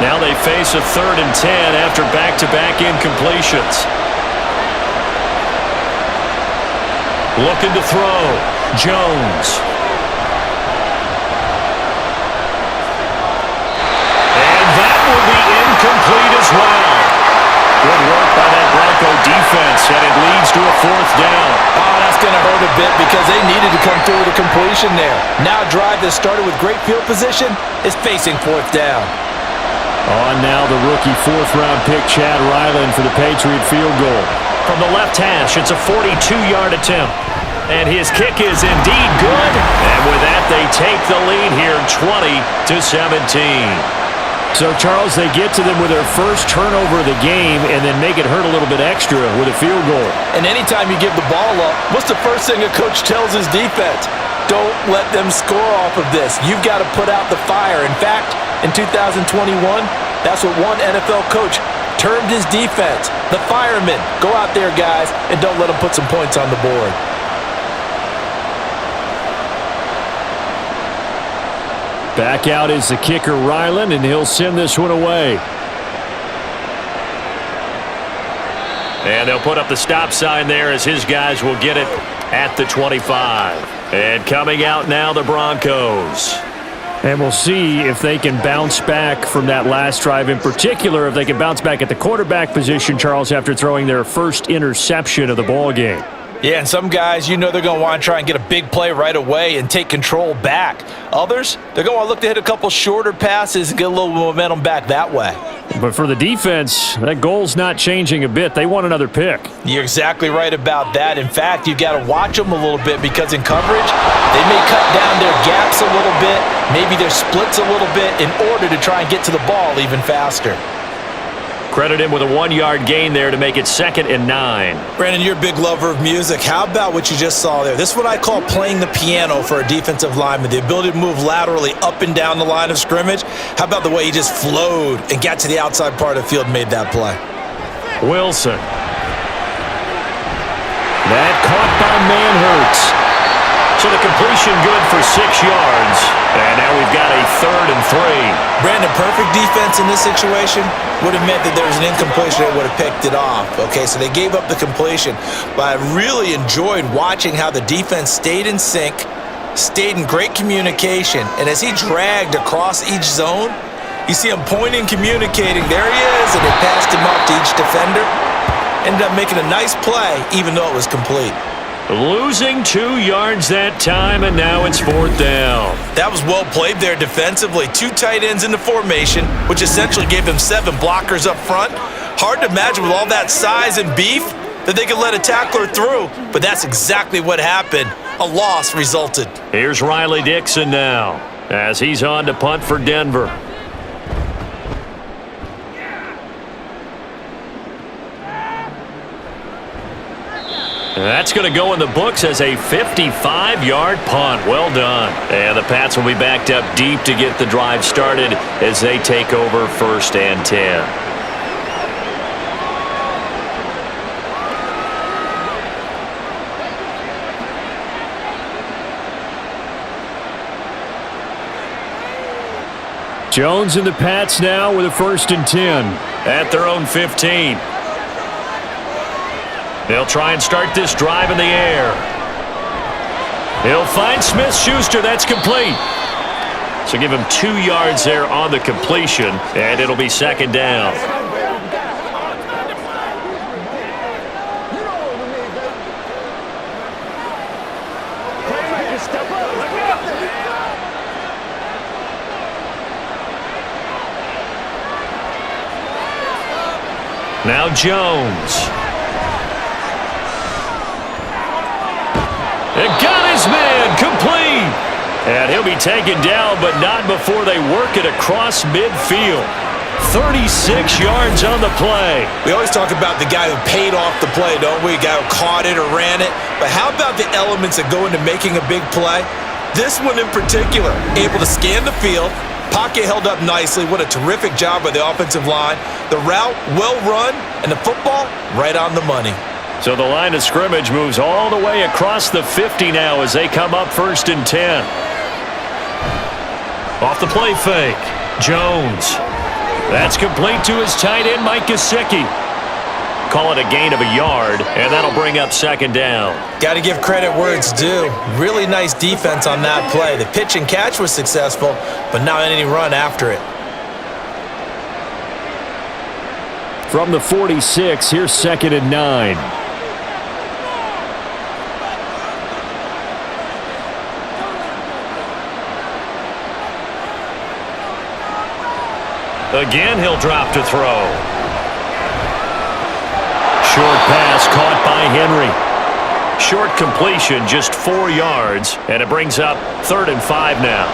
Now they face a 3rd and 10 after back-to-back incompletions. Looking to throw. Jones. And that will be incomplete as well. Good work by that Bronco defense, and it leads to a 4th down. Oh, that's going to hurt a bit because they needed to come through with a completion there. Now a drive that started with great field position is facing 4th down. On now the rookie 4th-round pick, Chad Ryland, for the Patriot field goal. From the left hash, it's a 42-yard attempt. And his kick is indeed good. And with that, they take the lead here 20-17. So, Charles, they get to them with their first turnover of the game and then make it hurt a little bit extra with a field goal. And anytime you give the ball up, what's the first thing a coach tells his defense? Don't let them score off of this. You've got to put out the fire. In fact, in 2021, that's what one NFL coach termed his defense. The firemen. Go out there, guys, and don't let them put some points on the board. Back out is the kicker, Ryland, and he'll send this one away. And they'll put up the stop sign there as his guys will get it at the 25. And coming out now, the Broncos. And we'll see if they can bounce back from that last drive. In particular, if they can bounce back at the quarterback position, Charles, after throwing their first interception of the ball game. Yeah, and some guys, they're going to want to try and get a big play right away and take control back. Others, they're going to look to hit a couple shorter passes and get a little momentum back that way. But for the defense, that goal's not changing a bit. They want another pick. You're exactly right about that. In fact, you've got to watch them a little bit because in coverage, they may cut down their gaps a little bit, maybe their splits a little bit in order to try and get to the ball even faster. Credit him with a 1-yard gain there to make it 2nd and 9. Brandon, you're a big lover of music. How about what you just saw there? This is what I call playing the piano for a defensive lineman, the ability to move laterally up and down the line of scrimmage. How about the way he just flowed and got to the outside part of the field and made that play? Wilson. That caught by Manhurts. So the completion good for 6 yards. And now we've got a 3rd and 3. Brandon, perfect defense in this situation would have meant that there was an incompletion that would have picked it off. Okay, so they gave up the completion. But I really enjoyed watching how the defense stayed in sync, stayed in great communication. And as he dragged across each zone, you see him pointing, communicating. There he is, and they passed him up to each defender. Ended up making a nice play, even though it was complete. Losing 2 yards that time, and now it's 4th down. That was well played there defensively. 2 tight ends in the formation, which essentially gave him 7 blockers up front. Hard to imagine with all that size and beef that they could let a tackler through, but that's exactly what happened. A loss resulted. Here's Riley Dixon now as he's on to punt for Denver. That's going to go in the books as a 55-yard punt. Well done. And the Pats will be backed up deep to get the drive started as they take over 1st and 10. Jones and the Pats now with a 1st and 10. At their own 15. They'll try and start this drive in the air. He'll find Smith-Schuster. That's complete. So give him 2 yards there on the completion, and it'll be 2nd down. Now Jones. It got his man complete. And he'll be taken down, but not before they work it across midfield. 36 yards on the play. We always talk about the guy who paid off the play, don't we? The guy who caught it or ran it. But how about the elements that go into making a big play? This one in particular, able to scan the field. Pocket held up nicely. What a terrific job by the offensive line. The route, well run, and the football, right on the money. So the line of scrimmage moves all the way across the 50 now as they come up 1st and 10. Off the play fake, Jones. That's complete to his tight end, Mike Gesicki. Call it a gain of a yard, and that'll bring up 2nd down. Got to give credit where it's due. Really nice defense on that play. The pitch and catch was successful, but not any run after it. From the 46, here's 2nd and 9. Again, he'll drop to throw. Short pass caught by Henry. Short completion, just 4 yards, and it brings up 3rd and 5 now.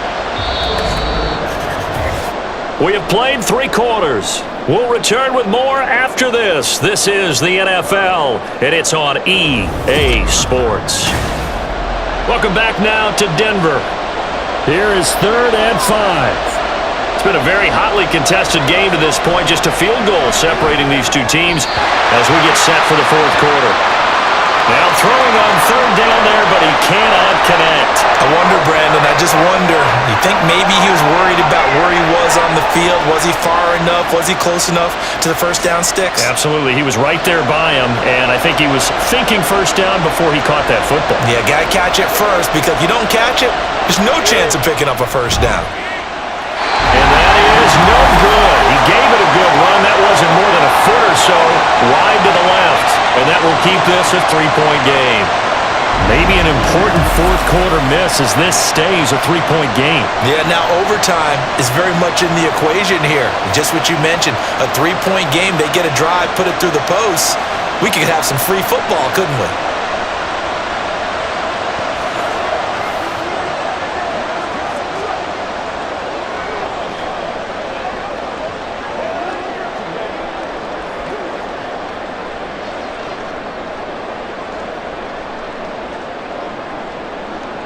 We have played 3 quarters. We'll return with more after this. This is the NFL, and it's on EA Sports. Welcome back now to Denver. Here is 3rd and 5. It's been a very hotly contested game to this point. Just a field goal separating these two teams as we get set for the 4th quarter. Now throwing on 3rd down there, but he cannot connect. I wonder, Brandon, I just wonder. You think maybe he was worried about where he was on the field? Was he far enough? Was he close enough to the first down sticks? Absolutely. He was right there by him, and I think he was thinking first down before he caught that football. Yeah, got to catch it first, because if you don't catch it, there's no chance of picking up a first down. And that is no good. He gave it a good run. That wasn't more than a foot or so wide to the left. And that will keep this a 3-point game. Maybe an important 4th quarter miss as this stays a 3-point game. Yeah, now overtime is very much in the equation here. Just what you mentioned, a 3-point game. They get a drive, put it through the posts. We could have some free football, couldn't we?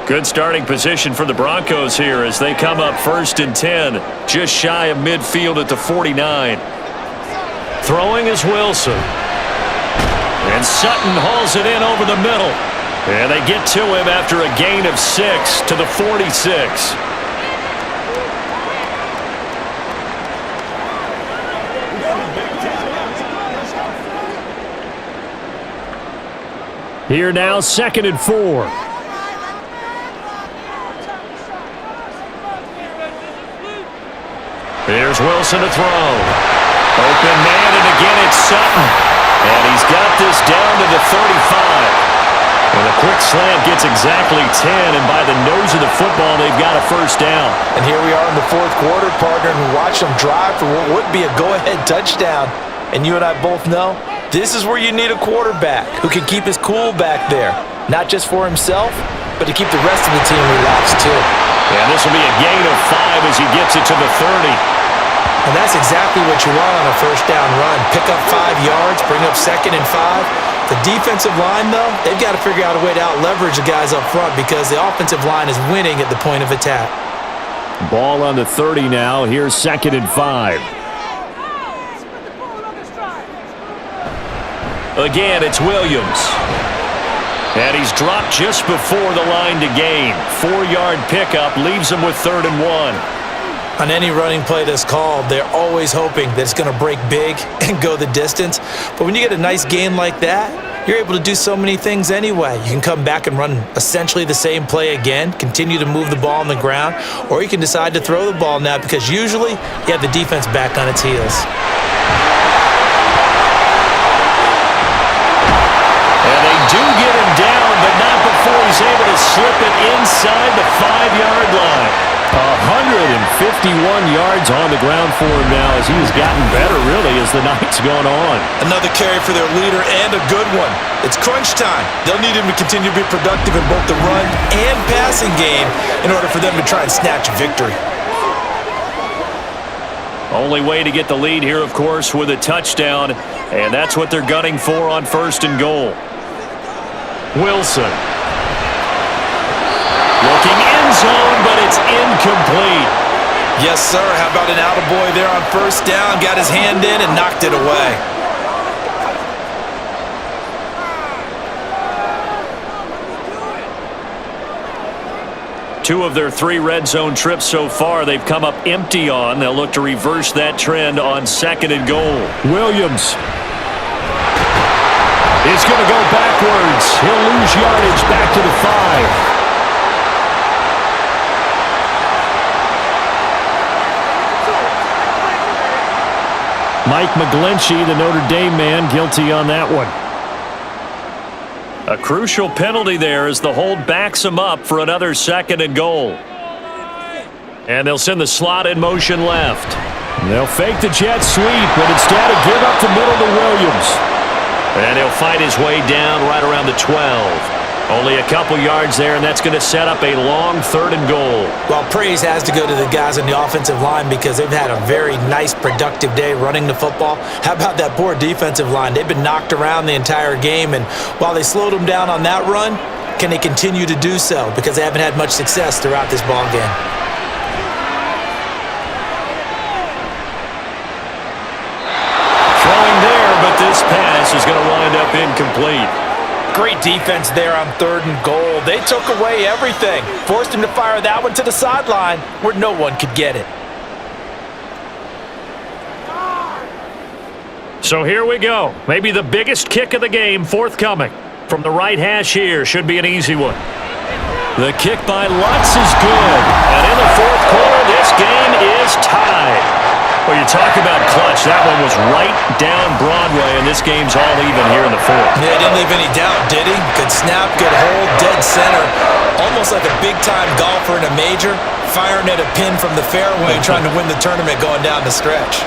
Good starting position for the Broncos here as they come up 1st and 10, just shy of midfield at the 49. Throwing is Wilson. And Sutton hauls it in over the middle. And they get to him after a gain of 6 to the 46. Here now, 2nd and 4. Here's Wilson to throw. Open man, and again it's Sutton. And he's got this down to the 35. And a quick slant gets exactly 10, and by the nose of the football, they've got a first down. And here we are in the 4th quarter, partner, and we watch them drive for what would be a go-ahead touchdown. And you and I both know this is where you need a quarterback who can keep his cool back there. Not just for himself, but to keep the rest of the team relaxed too. And this will be a gain of 5 as he gets it to the 30. And that's exactly what you want on a first down run. Pick up 5 yards, bring up 2nd and 5. The defensive line, though, they've got to figure out a way to out-leverage the guys up front because the offensive line is winning at the point of attack. Ball on the 30 now. Here's 2nd and 5. Again, it's Williams. And he's dropped just before the line to gain. 4-yard pickup leaves him with 3rd and 1. On any running play that's called, they're always hoping that it's going to break big and go the distance. But when you get a nice gain like that, you're able to do so many things anyway. You can come back and run essentially the same play again, continue to move the ball on the ground, or you can decide to throw the ball now because usually you have the defense back on its heels. And they do get him down, but not before he's able to slip it inside the 5-yard line. 151 yards on the ground for him now as he has gotten better, really, as the night's gone on. Another carry for their leader and a good one. It's crunch time. They'll need him to continue to be productive in both the run and passing game in order for them to try and snatch a victory. Only way to get the lead here, of course, with a touchdown, and that's what they're gunning for on 1st and goal. Wilson. Looking end zone, but it's incomplete. Yes, sir. How about an attaboy there on 1st down? Got his hand in and knocked it away. Two of their 3 red zone trips so far, they've come up empty on. They'll look to reverse that trend on 2nd and goal. Williams is going to go backwards. He'll lose yardage back to the 5. Mike McGlinchey, the Notre Dame man, guilty on that one. A crucial penalty there as the hold backs him up for another 2nd and goal. And they'll send the slot in motion left. They'll fake the jet sweep, but instead of give up the middle to Williams. And he'll fight his way down right around the 12. Only a couple yards there, and that's going to set up a long 3rd and goal. Well, praise has to go to the guys on the offensive line because they've had a very nice, productive day running the football. How about that poor defensive line? They've been knocked around the entire game, and while they slowed them down on that run, can they continue to do so? Because they haven't had much success throughout this ball game. Throwing there, but this pass is going to wind up incomplete. Great defense there on 3rd and goal. They took away everything. Forced him to fire that one to the sideline where no one could get it. So here we go. Maybe the biggest kick of the game forthcoming. From the right hash here, should be an easy one. The kick by Lutz is good. And in the 4th quarter, this game is tied. Well, you talk about clutch. That one was right down Broadway, and this game's all even here in the 4th. Yeah, didn't leave any doubt, did he? Good snap, good hold, dead center. Almost like a big-time golfer in a major, firing at a pin from the fairway, trying to win the tournament going down the stretch.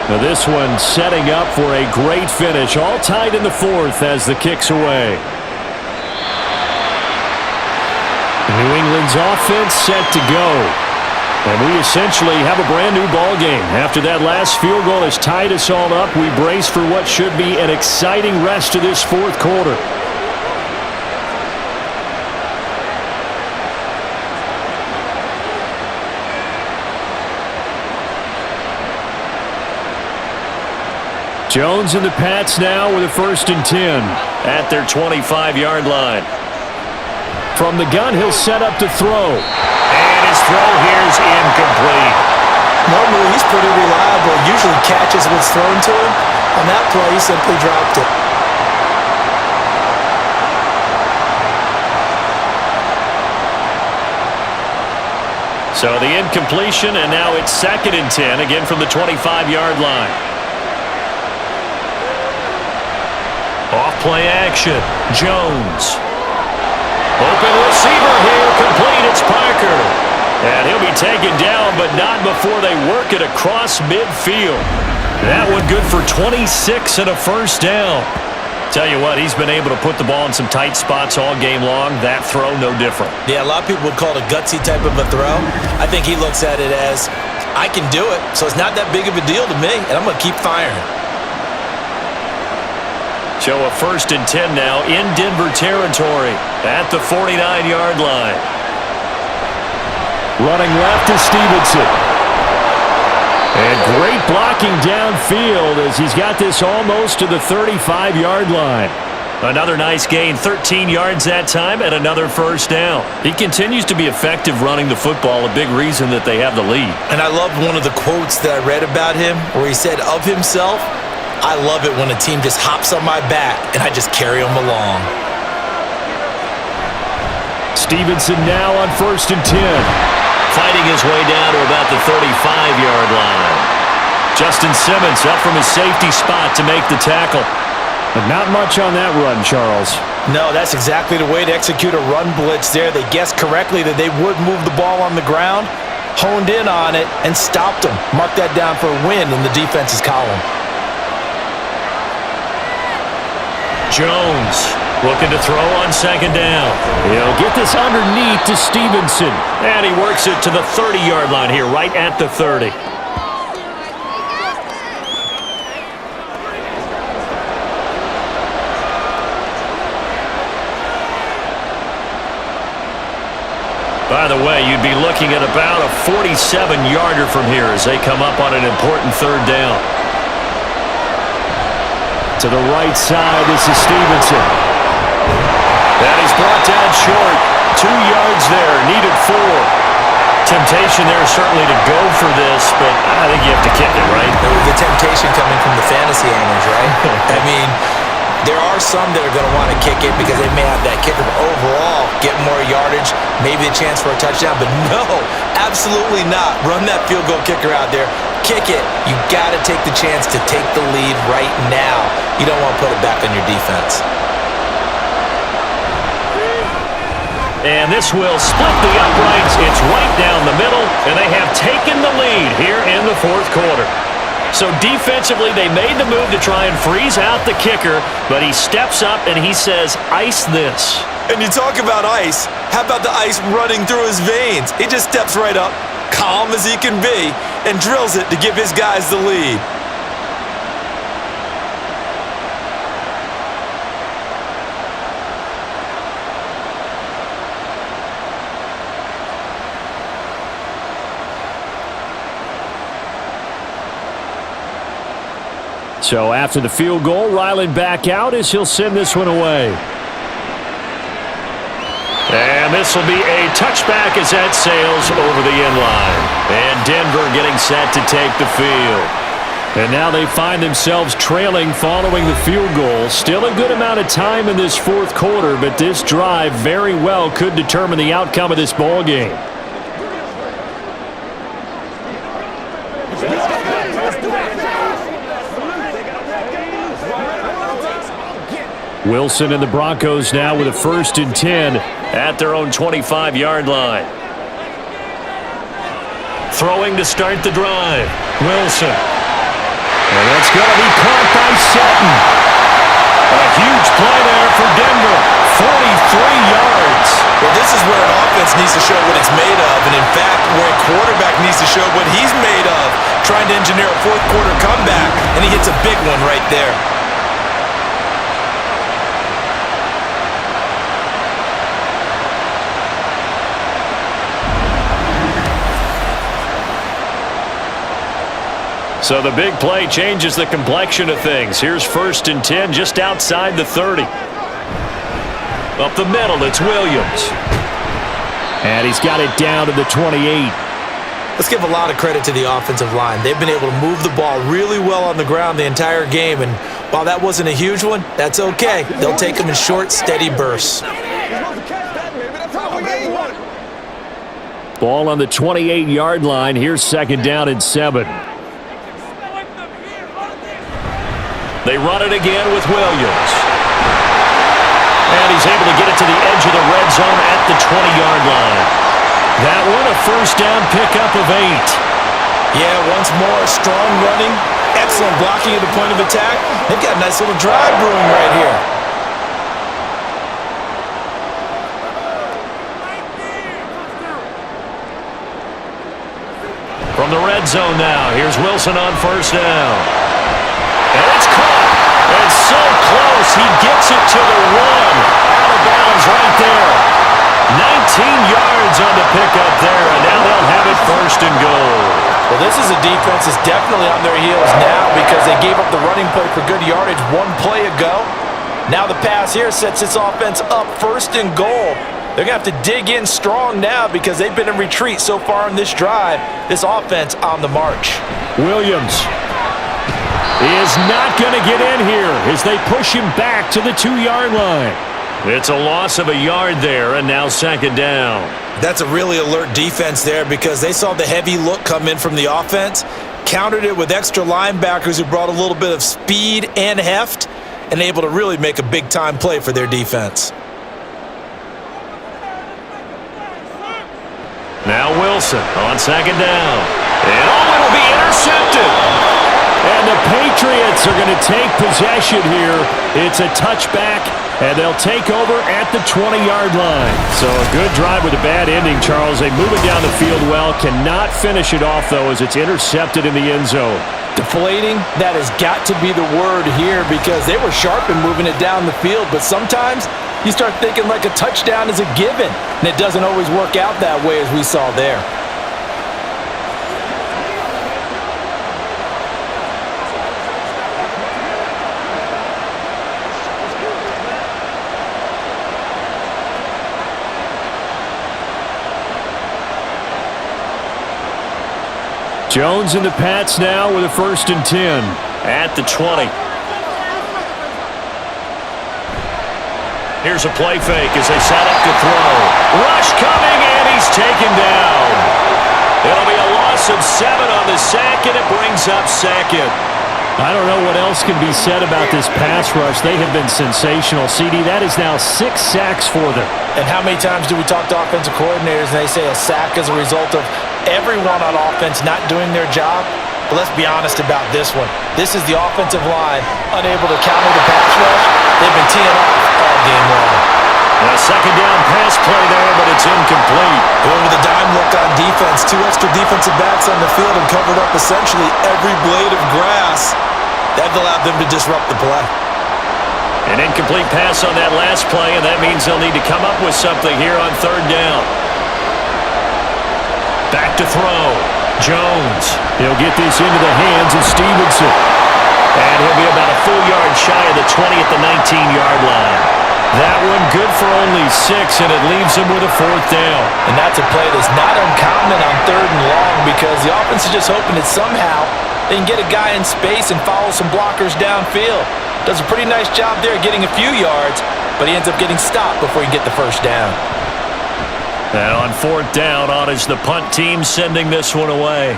Now this one setting up for a great finish. All tied in the 4th as the kick's away. New England's offense set to go. And we essentially have a brand new ball game. After that last field goal has tied us all up, we brace for what should be an exciting rest of this 4th quarter. Jones and the Pats now with a 1st and 10 at their 25-yard line. From the gun, he'll set up to throw. And his throw here is incomplete. Normally, he's pretty reliable. Usually catches what's thrown to him. On that play, he simply dropped it. So the incompletion, and now it's 2nd and 10, again from the 25-yard line. Off play action. Jones. Open receiver here. Complete. It's Parker. And he'll be taken down, but not before they work it across midfield. That one good for 26 and a 1st down. Tell you what, he's been able to put the ball in some tight spots all game long. That throw, no different. Yeah, a lot of people would call it a gutsy type of a throw. I think he looks at it as, I can do it, so it's not that big of a deal to me, and I'm going to keep firing. So a 1st and 10 now in Denver territory at the 49-yard line. Running left is Stevenson. And great blocking downfield as he's got this almost to the 35-yard line. Another nice gain, 13 yards that time, and another 1st down. He continues to be effective running the football, a big reason that they have the lead. And I loved one of the quotes that I read about him where he said of himself, I love it when a team just hops on my back and I just carry them along. Stevenson now on 1st and 10. Fighting his way down to about the 35-yard line. Justin Simmons up from his safety spot to make the tackle. But not much on that run, Charles. No, that's exactly the way to execute a run blitz there. They guessed correctly that they would move the ball on the ground, honed in on it, and stopped them. Mark that down for a win in the defense's column. Jones looking to throw on 2nd down. He'll get this underneath to Stevenson. And he works it to the 30-yard line here, right at the 30. By the way, you'd be looking at about a 47-yarder from here as they come up on an important 3rd down. To the right side, this is Stevenson. That is brought down short. 2 yards there, needed 4. Temptation there certainly to go for this, but I think you have to kick it, right? The temptation coming from the fantasy owners, right? I mean, there are some that are going to want to kick it because they may have that kicker. But overall, get more yardage, maybe a chance for a touchdown. But no, absolutely not. Run that field goal kicker out there. Kick it. You got to take the chance to take the lead right now. You don't want to put it back on your defense. And this will split the uprights. It's right down the middle, and they have taken the lead here in the fourth quarter. So defensively, they made the move to try and freeze out the kicker, but he steps up and he says, ice this. And you talk about ice. How about the ice running through his veins? He just steps right up, calm as he can be, and drills it to give his guys the lead. So after the field goal, Ryland back out as he'll send this one away. And this will be a touchback as that sails over the end line. And Denver getting set to take the field. And now they find themselves trailing following the field goal. Still a good amount of time in this fourth quarter, but this drive very well could determine the outcome of this ball game. Wilson and the Broncos now with a 1st and 10 at their own 25-yard line. Throwing to start the drive. Wilson. And that's going to be caught by Sutton. A huge play there for Denver. 43 yards. Well, this is where an offense needs to show what it's made of, and in fact, where a quarterback needs to show what he's made of, trying to engineer a fourth quarter comeback, and he hits a big one right there. So the big play changes the complexion of things. Here's 1st and 10 just outside the 30. Up the middle, it's Williams. And he's got it down to the 28. Let's give a lot of credit to the offensive line. They've been able to move the ball really well on the ground the entire game, and while that wasn't a huge one, that's okay. They'll take them in short, steady bursts. Ball on the 28-yard line. Here's 2nd down and 7. They run it again with Williams. And he's able to get it to the edge of the red zone at the 20-yard line. That one a 1st down pickup of 8. Yeah, once more, strong running, excellent blocking at the point of attack. They've got a nice little drive brewing right here. From the red zone now, here's Wilson on 1st down. And it's caught. It's so close. He gets it to the 1. Out of bounds right there. 19 yards on the pickup there, and now they'll have it 1st and goal. Well, this is a defense that's definitely on their heels now because they gave up the running play for good yardage one play ago. Now the pass here sets this offense up 1st and goal. They're going to have to dig in strong now because they've been in retreat so far in this drive. This offense on the march. Williams is not going to get in here as they push him back to the 2-yard line. It's a loss of a yard there, and now 2nd down. That's a really alert defense there because they saw the heavy look come in from the offense, countered it with extra linebackers who brought a little bit of speed and heft, and able to really make a big-time play for their defense. Now Wilson on 2nd down. And it'll be intercepted. And the Patriots are going to take possession here. It's a touchback, and they'll take over at the 20-yard line. So a good drive with a bad ending, Charles. They move it down the field well. Cannot finish it off, though, as it's intercepted in the end zone. Deflating, that has got to be the word here because they were sharp in moving it down the field. But sometimes you start thinking like a touchdown is a given, and it doesn't always work out that way as we saw there. Jones and the Pats now with a 1st and 10 at the 20. Here's a play fake as they set up to throw. Rush coming, and he's taken down. It'll be a loss of 7 on the sack, and it brings up 2nd. I don't know what else can be said about this pass rush. They have been sensational. CD, that is now 6 sacks for them. And how many times do we talk to offensive coordinators and they say a sack is a result of everyone on offense not doing their job? But let's be honest about this one. This is the offensive line unable to counter the pass rush. They've been teeing off all game long. A second down pass play there, but it's incomplete. Going with a dime look on defense. 2 extra defensive backs on the field and covered up essentially every blade of grass. That allowed them to disrupt the play. An incomplete pass on that last play, and that means they'll need to come up with something here on third down. Back to throw. Jones. He'll get this into the hands of Stevenson. And he'll be about a full yard shy of the 20 at the 19-yard line. That one good for only 6, and it leaves him with a 4th down. And that's a play that's not uncommon on 3rd and long because the offense is just hoping that somehow they can get a guy in space and follow some blockers downfield. Does a pretty nice job there getting a few yards, but he ends up getting stopped before he can get the first down. And on 4th down, on is the punt team sending this one away.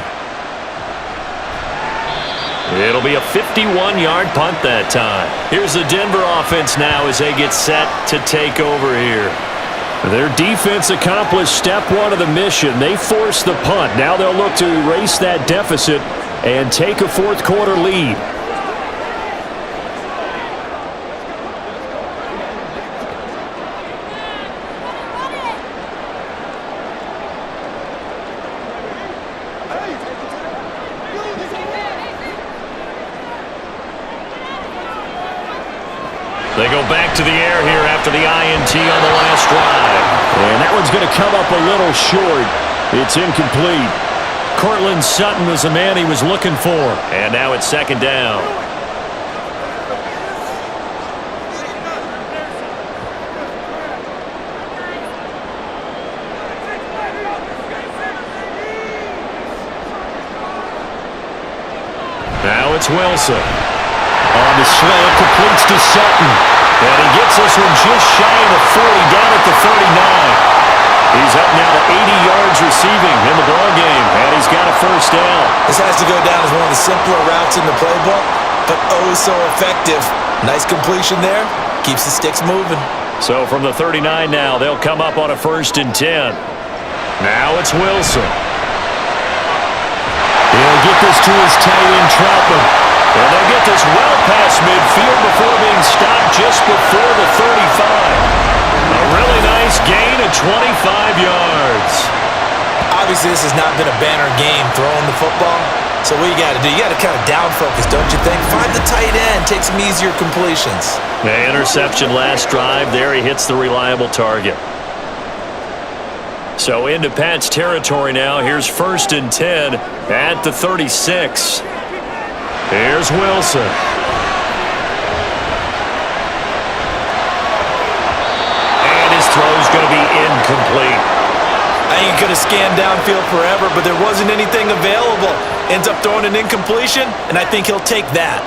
It'll be a 51-yard punt that time. Here's the Denver offense now as they get set to take over here. Their defense accomplished step 1 of the mission. They forced the punt. Now they'll look to erase that deficit and take a 4th quarter lead. They go back to the air here after the INT on the last drive. And that one's going to come up a little short. It's incomplete. Cortland Sutton was the man he was looking for. And now it's 2nd down. Now it's Wilson. On the slant, completes to Sutton. And he gets this one just shy of the 40, down at the 39. He's up now to 80 yards receiving in the ballgame, and he's got a 1st down. This has to go down as one of the simpler routes in the playbook, but oh so effective. Nice completion there. Keeps the sticks moving. So from the 39 now, they'll come up on a 1st and 10. Now it's Wilson. He'll get this to his tight end, Troutman. And they'll get this well past midfield before being stopped just before the 35. A really nice gain of 25 yards. Obviously, this has not been a banner game throwing the football. So what you got to do, you got to kind of down focus, don't you think? Find the tight end, take some easier completions. The interception last drive there. He hits the reliable target. So into Pat's territory now. Here's 1st and 10 at the 36. Here's Wilson. And his throw's going to be incomplete. I think he could have scanned downfield forever, but there wasn't anything available. Ends up throwing an incompletion, and I think he'll take that.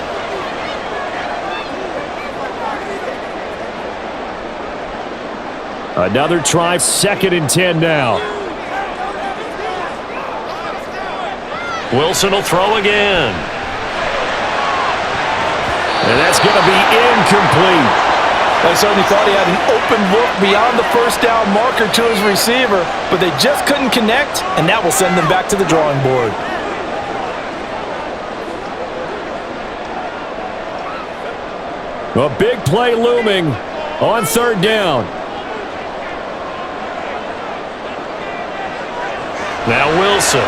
Another try, 2nd and 10 now. Wilson will throw again. And that's going to be incomplete. I certainly thought he had an open look beyond the 1st down marker to his receiver, but they just couldn't connect, and that will send them back to the drawing board. A big play looming on 3rd down. Now Wilson.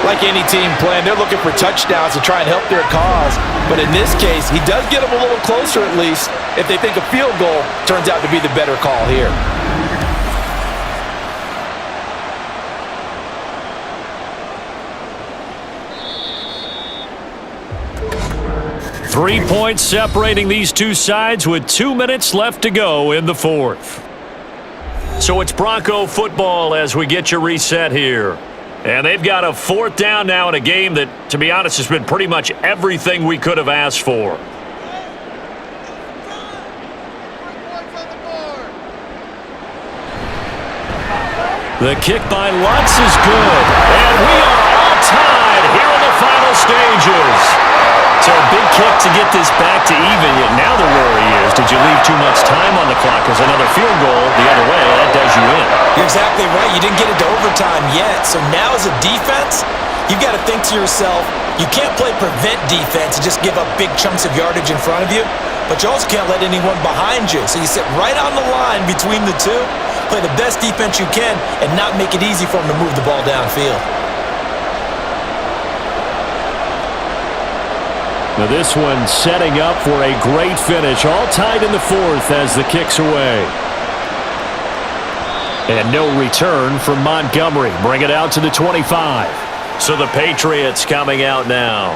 Like any team playing, they're looking for touchdowns to try and help their cause. But in this case, he does get them a little closer at least if they think a field goal turns out to be the better call here. Three points separating these two sides with 2 minutes left to go in the 4th. So it's Bronco football as we get you reset here. And they've got a 4th down now in a game that, to be honest, has been pretty much everything we could have asked for. The kick by Lutz is good. And we are all tied here in the final stages. So a big kick to get this back to even. Yet now the worry is, did you leave too much time on the clock? Because another field goal the other way, that does you in. You're exactly right. You didn't get it to overtime yet. So now as a defense, you've got to think to yourself, you can't play prevent defense and just give up big chunks of yardage in front of you. But you also can't let anyone behind you. So you sit right on the line between the two, play the best defense you can, and not make it easy for them to move the ball downfield. Now this one setting up for a great finish. All tied in the fourth as the kick's away. And no return from Montgomery. Bring it out to the 25. So the Patriots coming out now.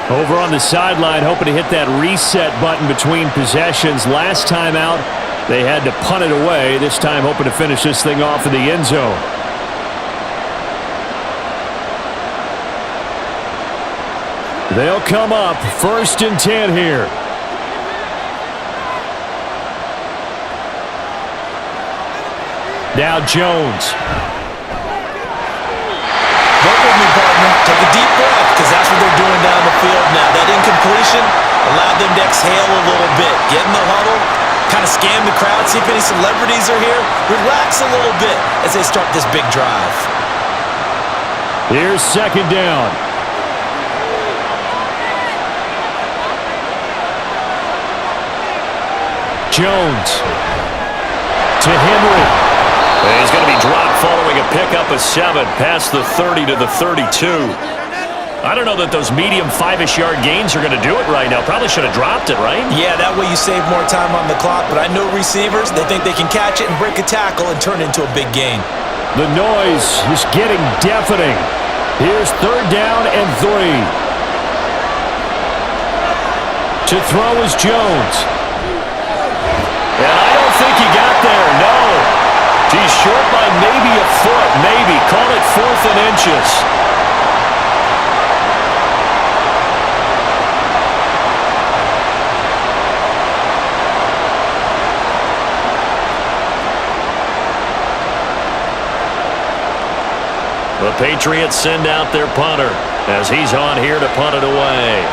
Over on the sideline, hoping to hit that reset button between possessions. Last time out, they had to punt it away. This time hoping to finish this thing off in the end zone. They'll come up 1st and 10 here. Now Jones. Work with me, partner. Take a deep breath, because that's what they're doing down the field now. That incompletion allowed them to exhale a little bit. Get in the huddle, kind of scan the crowd, see if any celebrities are here. Relax a little bit as they start this big drive. Here's 2nd down. Jones to Henry. And he's going to be dropped following a pickup of 7 past the 30 to the 32. I don't know that those medium 5-ish yard gains are going to do it right now. Probably should have dropped it, right? Yeah, that way you save more time on the clock. But I know receivers, they think they can catch it and break a tackle and turn it into a big gain. The noise is getting deafening. Here's 3rd down and 3. To throw is Jones. And I don't think he got there, no. He's short by maybe a foot, maybe. Call it 4th and inches. The Patriots send out their punter as he's on here to punt it away.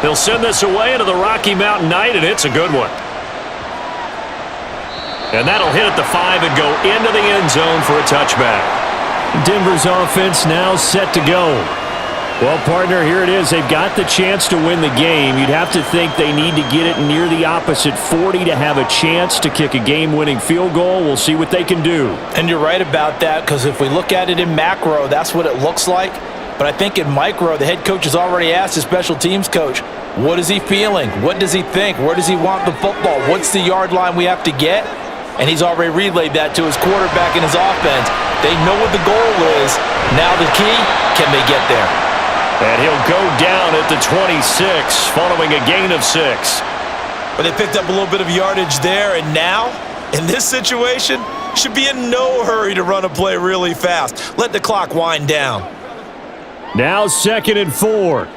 They'll send this away into the Rocky Mountain night, and it's a good one. And that'll hit at the 5 and go into the end zone for a touchback. Denver's offense now set to go. Well, partner, here it is. They've got the chance to win the game. You'd have to think they need to get it near the opposite 40 to have a chance to kick a game-winning field goal. We'll see what they can do. And you're right about that, because if we look at it in macro, that's what it looks like. But I think in micro, the head coach has already asked his special teams coach, what is he feeling? What does he think? Where does he want the football? What's the yard line we have to get? And he's already relayed that to his quarterback and his offense. They know what the goal is. Now the key, can they get there? And he'll go down at the 26 following a gain of 6. But they picked up a little bit of yardage there, and now, in this situation, should be in no hurry to run a play really fast. Let the clock wind down. Now 2nd and 4.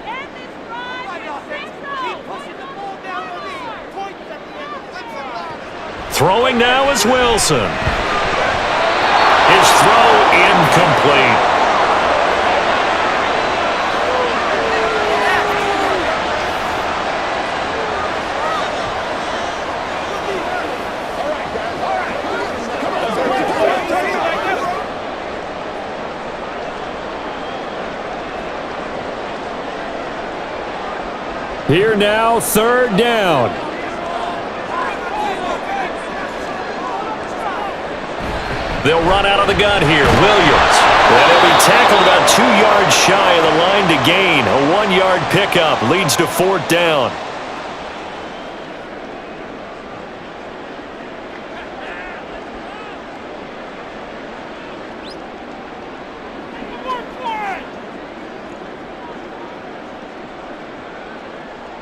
Throwing now is Wilson. His throw incomplete. Here now, 3rd down. They'll run out of the gun here. Williams. And he'll be tackled about 2 yards shy of the line to gain. A 1-yard pickup leads to 4th down.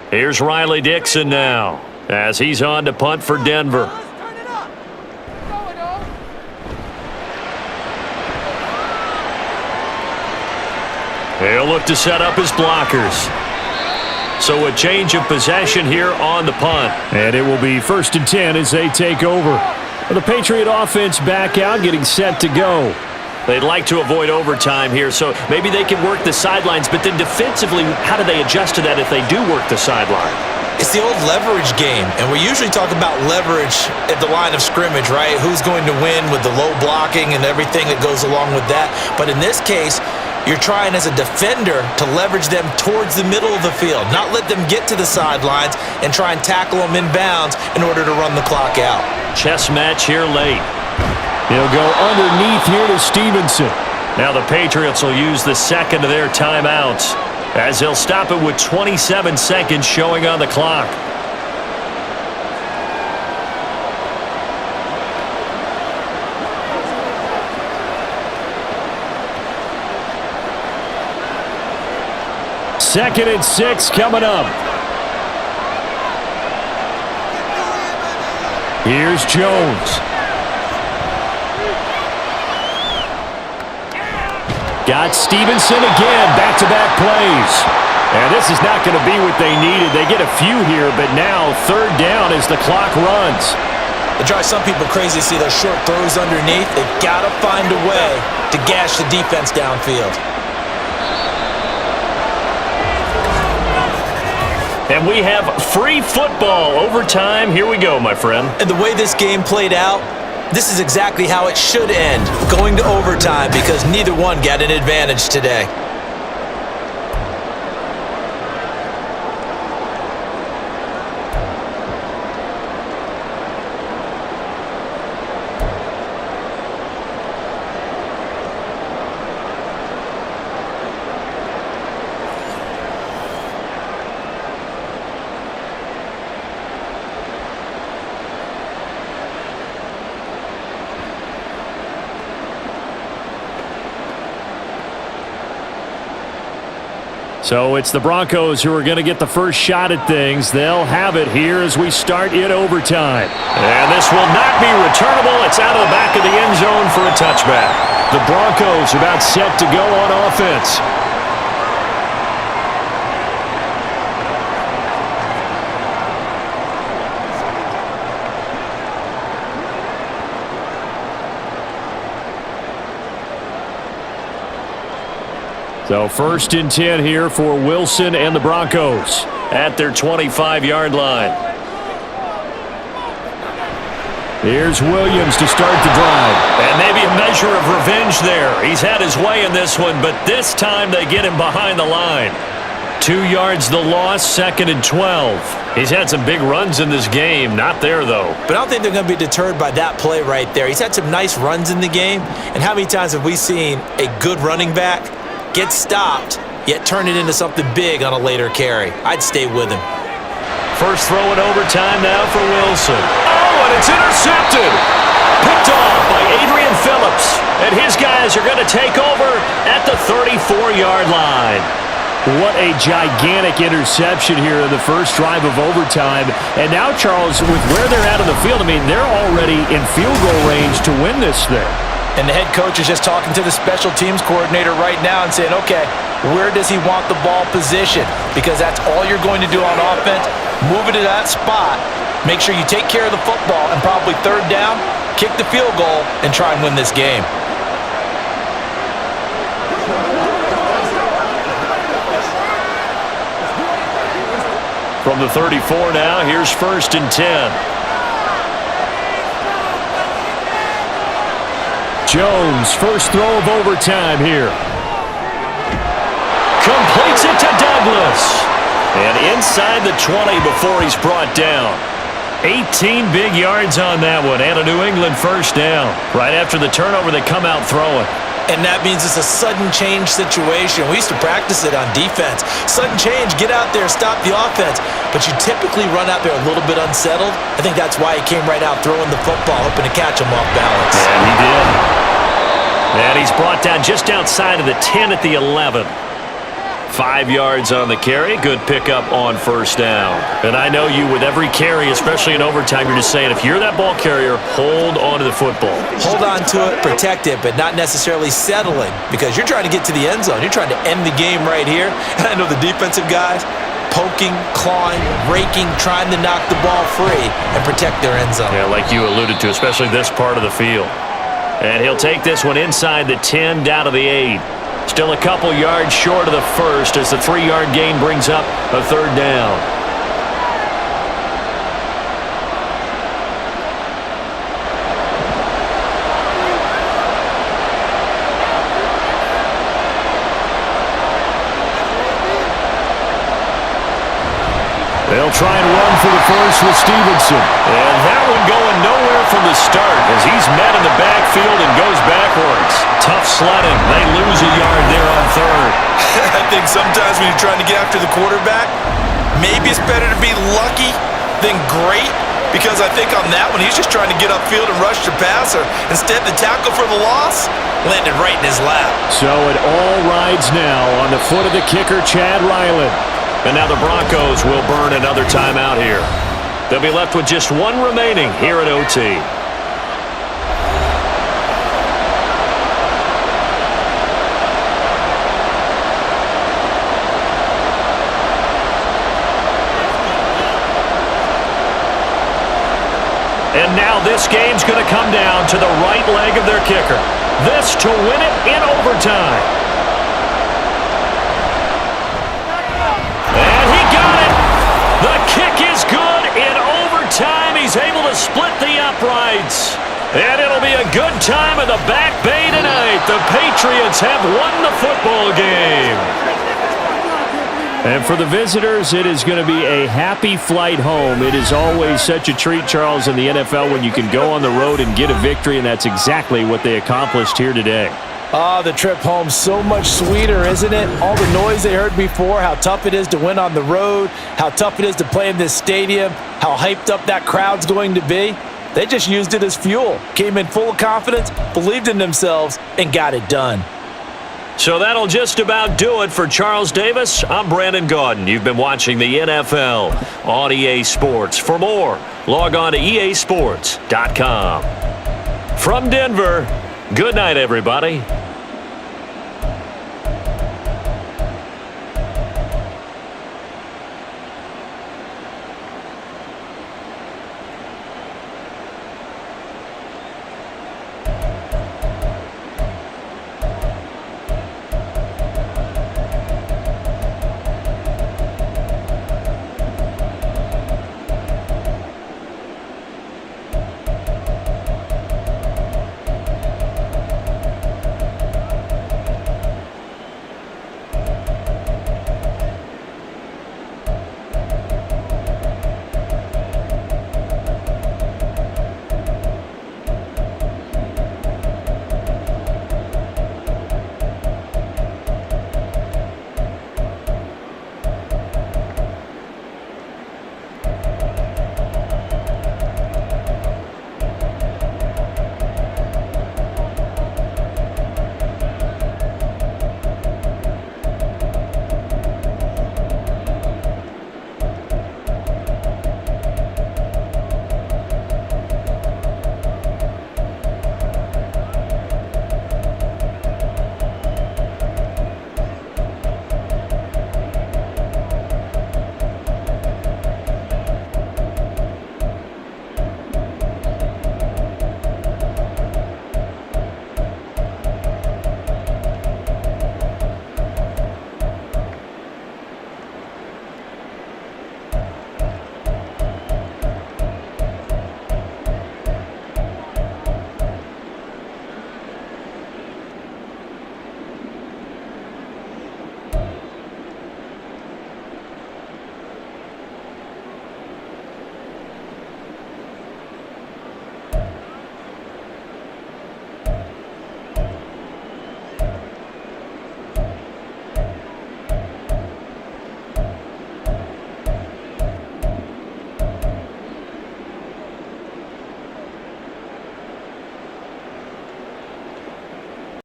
Here's Riley Dixon now as he's on to punt for Denver. He'll look to set up his blockers. So a change of possession here on the punt. And it will be 1st and 10 as they take over. The Patriot offense back out, getting set to go. They'd like to avoid overtime here, so maybe they can work the sidelines, but then defensively, how do they adjust to that if they do work the sideline? It's the old leverage game, and we usually talk about leverage at the line of scrimmage, right? Who's going to win with the low blocking and everything that goes along with that. But in this case, you're trying as a defender to leverage them towards the middle of the field, not let them get to the sidelines and try and tackle them inbounds in order to run the clock out. Chess match here late. He'll go underneath here to Stevenson. Now the Patriots will use the second of their timeouts as they'll stop it with 27 seconds showing on the clock. Second and 6 coming up. Here's Jones. Got Stevenson again, back-to-back plays. And this is not going to be what they needed. They get a few here, but now third down as the clock runs. It drives some people crazy to see those short throws underneath. They've got to find a way to gash the defense downfield. And we have free football overtime. Here we go, my friend. And the way this game played out, this is exactly how it should end, going to overtime, because neither one got an advantage today. So it's the Broncos who are going to get the first shot at things. They'll have it here as we start in overtime. And this will not be returnable. It's out of the back of the end zone for a touchback. The Broncos about set to go on offense. So first and 10 here for Wilson and the Broncos at their 25-yard line. Here's Williams to start the drive. And maybe a measure of revenge there. He's had his way in this one, but this time they get him behind the line. 2 yards the loss, second and 12. He's had some big runs in this game. Not there, though. But I don't think they're going to be deterred by that play right there. He's had some nice runs in the game. And how many times have we seen a good running back get stopped, yet turn it into something big on a later carry? I'd stay with him. First throw in overtime now for Wilson. Oh, and it's intercepted. Picked off by Adrian Phillips. And his guys are going to take over at the 34-yard line. What a gigantic interception here in the first drive of overtime. And now, Charles, with where they're at on the field, I mean, they're already in field goal range to win this thing. And the head coach is just talking to the special teams coordinator right now and saying, okay, where does he want the ball positioned? Because that's all you're going to do on offense. Move it to that spot. Make sure you take care of the football, and probably third down, kick the field goal, and try and win this game. From the 34 now, here's first and 10. Jones, first throw of overtime here. Completes it to Douglas. And inside the 20 before he's brought down. 18 big yards on that one, and a New England first down. Right after the turnover, they come out throwing. And that means it's a sudden change situation. We used to practice it on defense. Sudden change, get out there, stop the offense. But you typically run out there a little bit unsettled. I think that's why he came right out throwing the football, hoping to catch him off balance. And he did. And he's brought down just outside of the 10 at the 11. 5 yards on the carry. Good pickup on first down. And I know you, with every carry, especially in overtime, you're just saying, if you're that ball carrier, hold on to the football. Hold on to it, protect it, but not necessarily settling, because you're trying to get to the end zone. You're trying to end the game right here. And I know the defensive guys, poking, clawing, raking, trying to knock the ball free and protect their end zone. Yeah, like you alluded to, especially this part of the field. And he'll take this one inside the 10, down to the 8. Still a couple yards short of the first as the 3-yard gain brings up a 3rd down. They'll try and run for the first with Stevenson. And that one going nowhere from the start as he's met in the backfield and goes backwards. Tough sledding. They lose a yard there on 3rd. I think sometimes when you're trying to get after the quarterback, maybe it's better to be lucky than great, because I think on that one he's just trying to get upfield and rush the passer. Instead, the tackle for the loss landed right in his lap. So it all rides now on the foot of the kicker, Chad Ryland. And now the Broncos will burn another timeout here. They'll be left with just one remaining here at OT. And now this game's going to come down to the right leg of their kicker. This to win it in overtime. And he got it. The kick is good in overtime. He's able to split the uprights. And it'll be a good time in the Back Bay tonight. The Patriots have won the football game. And for the visitors, it is going to be a happy flight home. It is always such a treat, Charles, in the NFL when you can go on the road and get a victory, and that's exactly what they accomplished here today. The trip home so much sweeter, isn't it? All the noise they heard before, how tough it is to win on the road, how tough it is to play in this stadium, how hyped up that crowd's going to be. They just used it as fuel, came in full of confidence, believed in themselves, and got it done. So that'll just about do it for Charles Davis. I'm Brandon Gaudin. You've been watching the NFL on EA Sports. For more, log on to easports.com. From Denver, good night, everybody.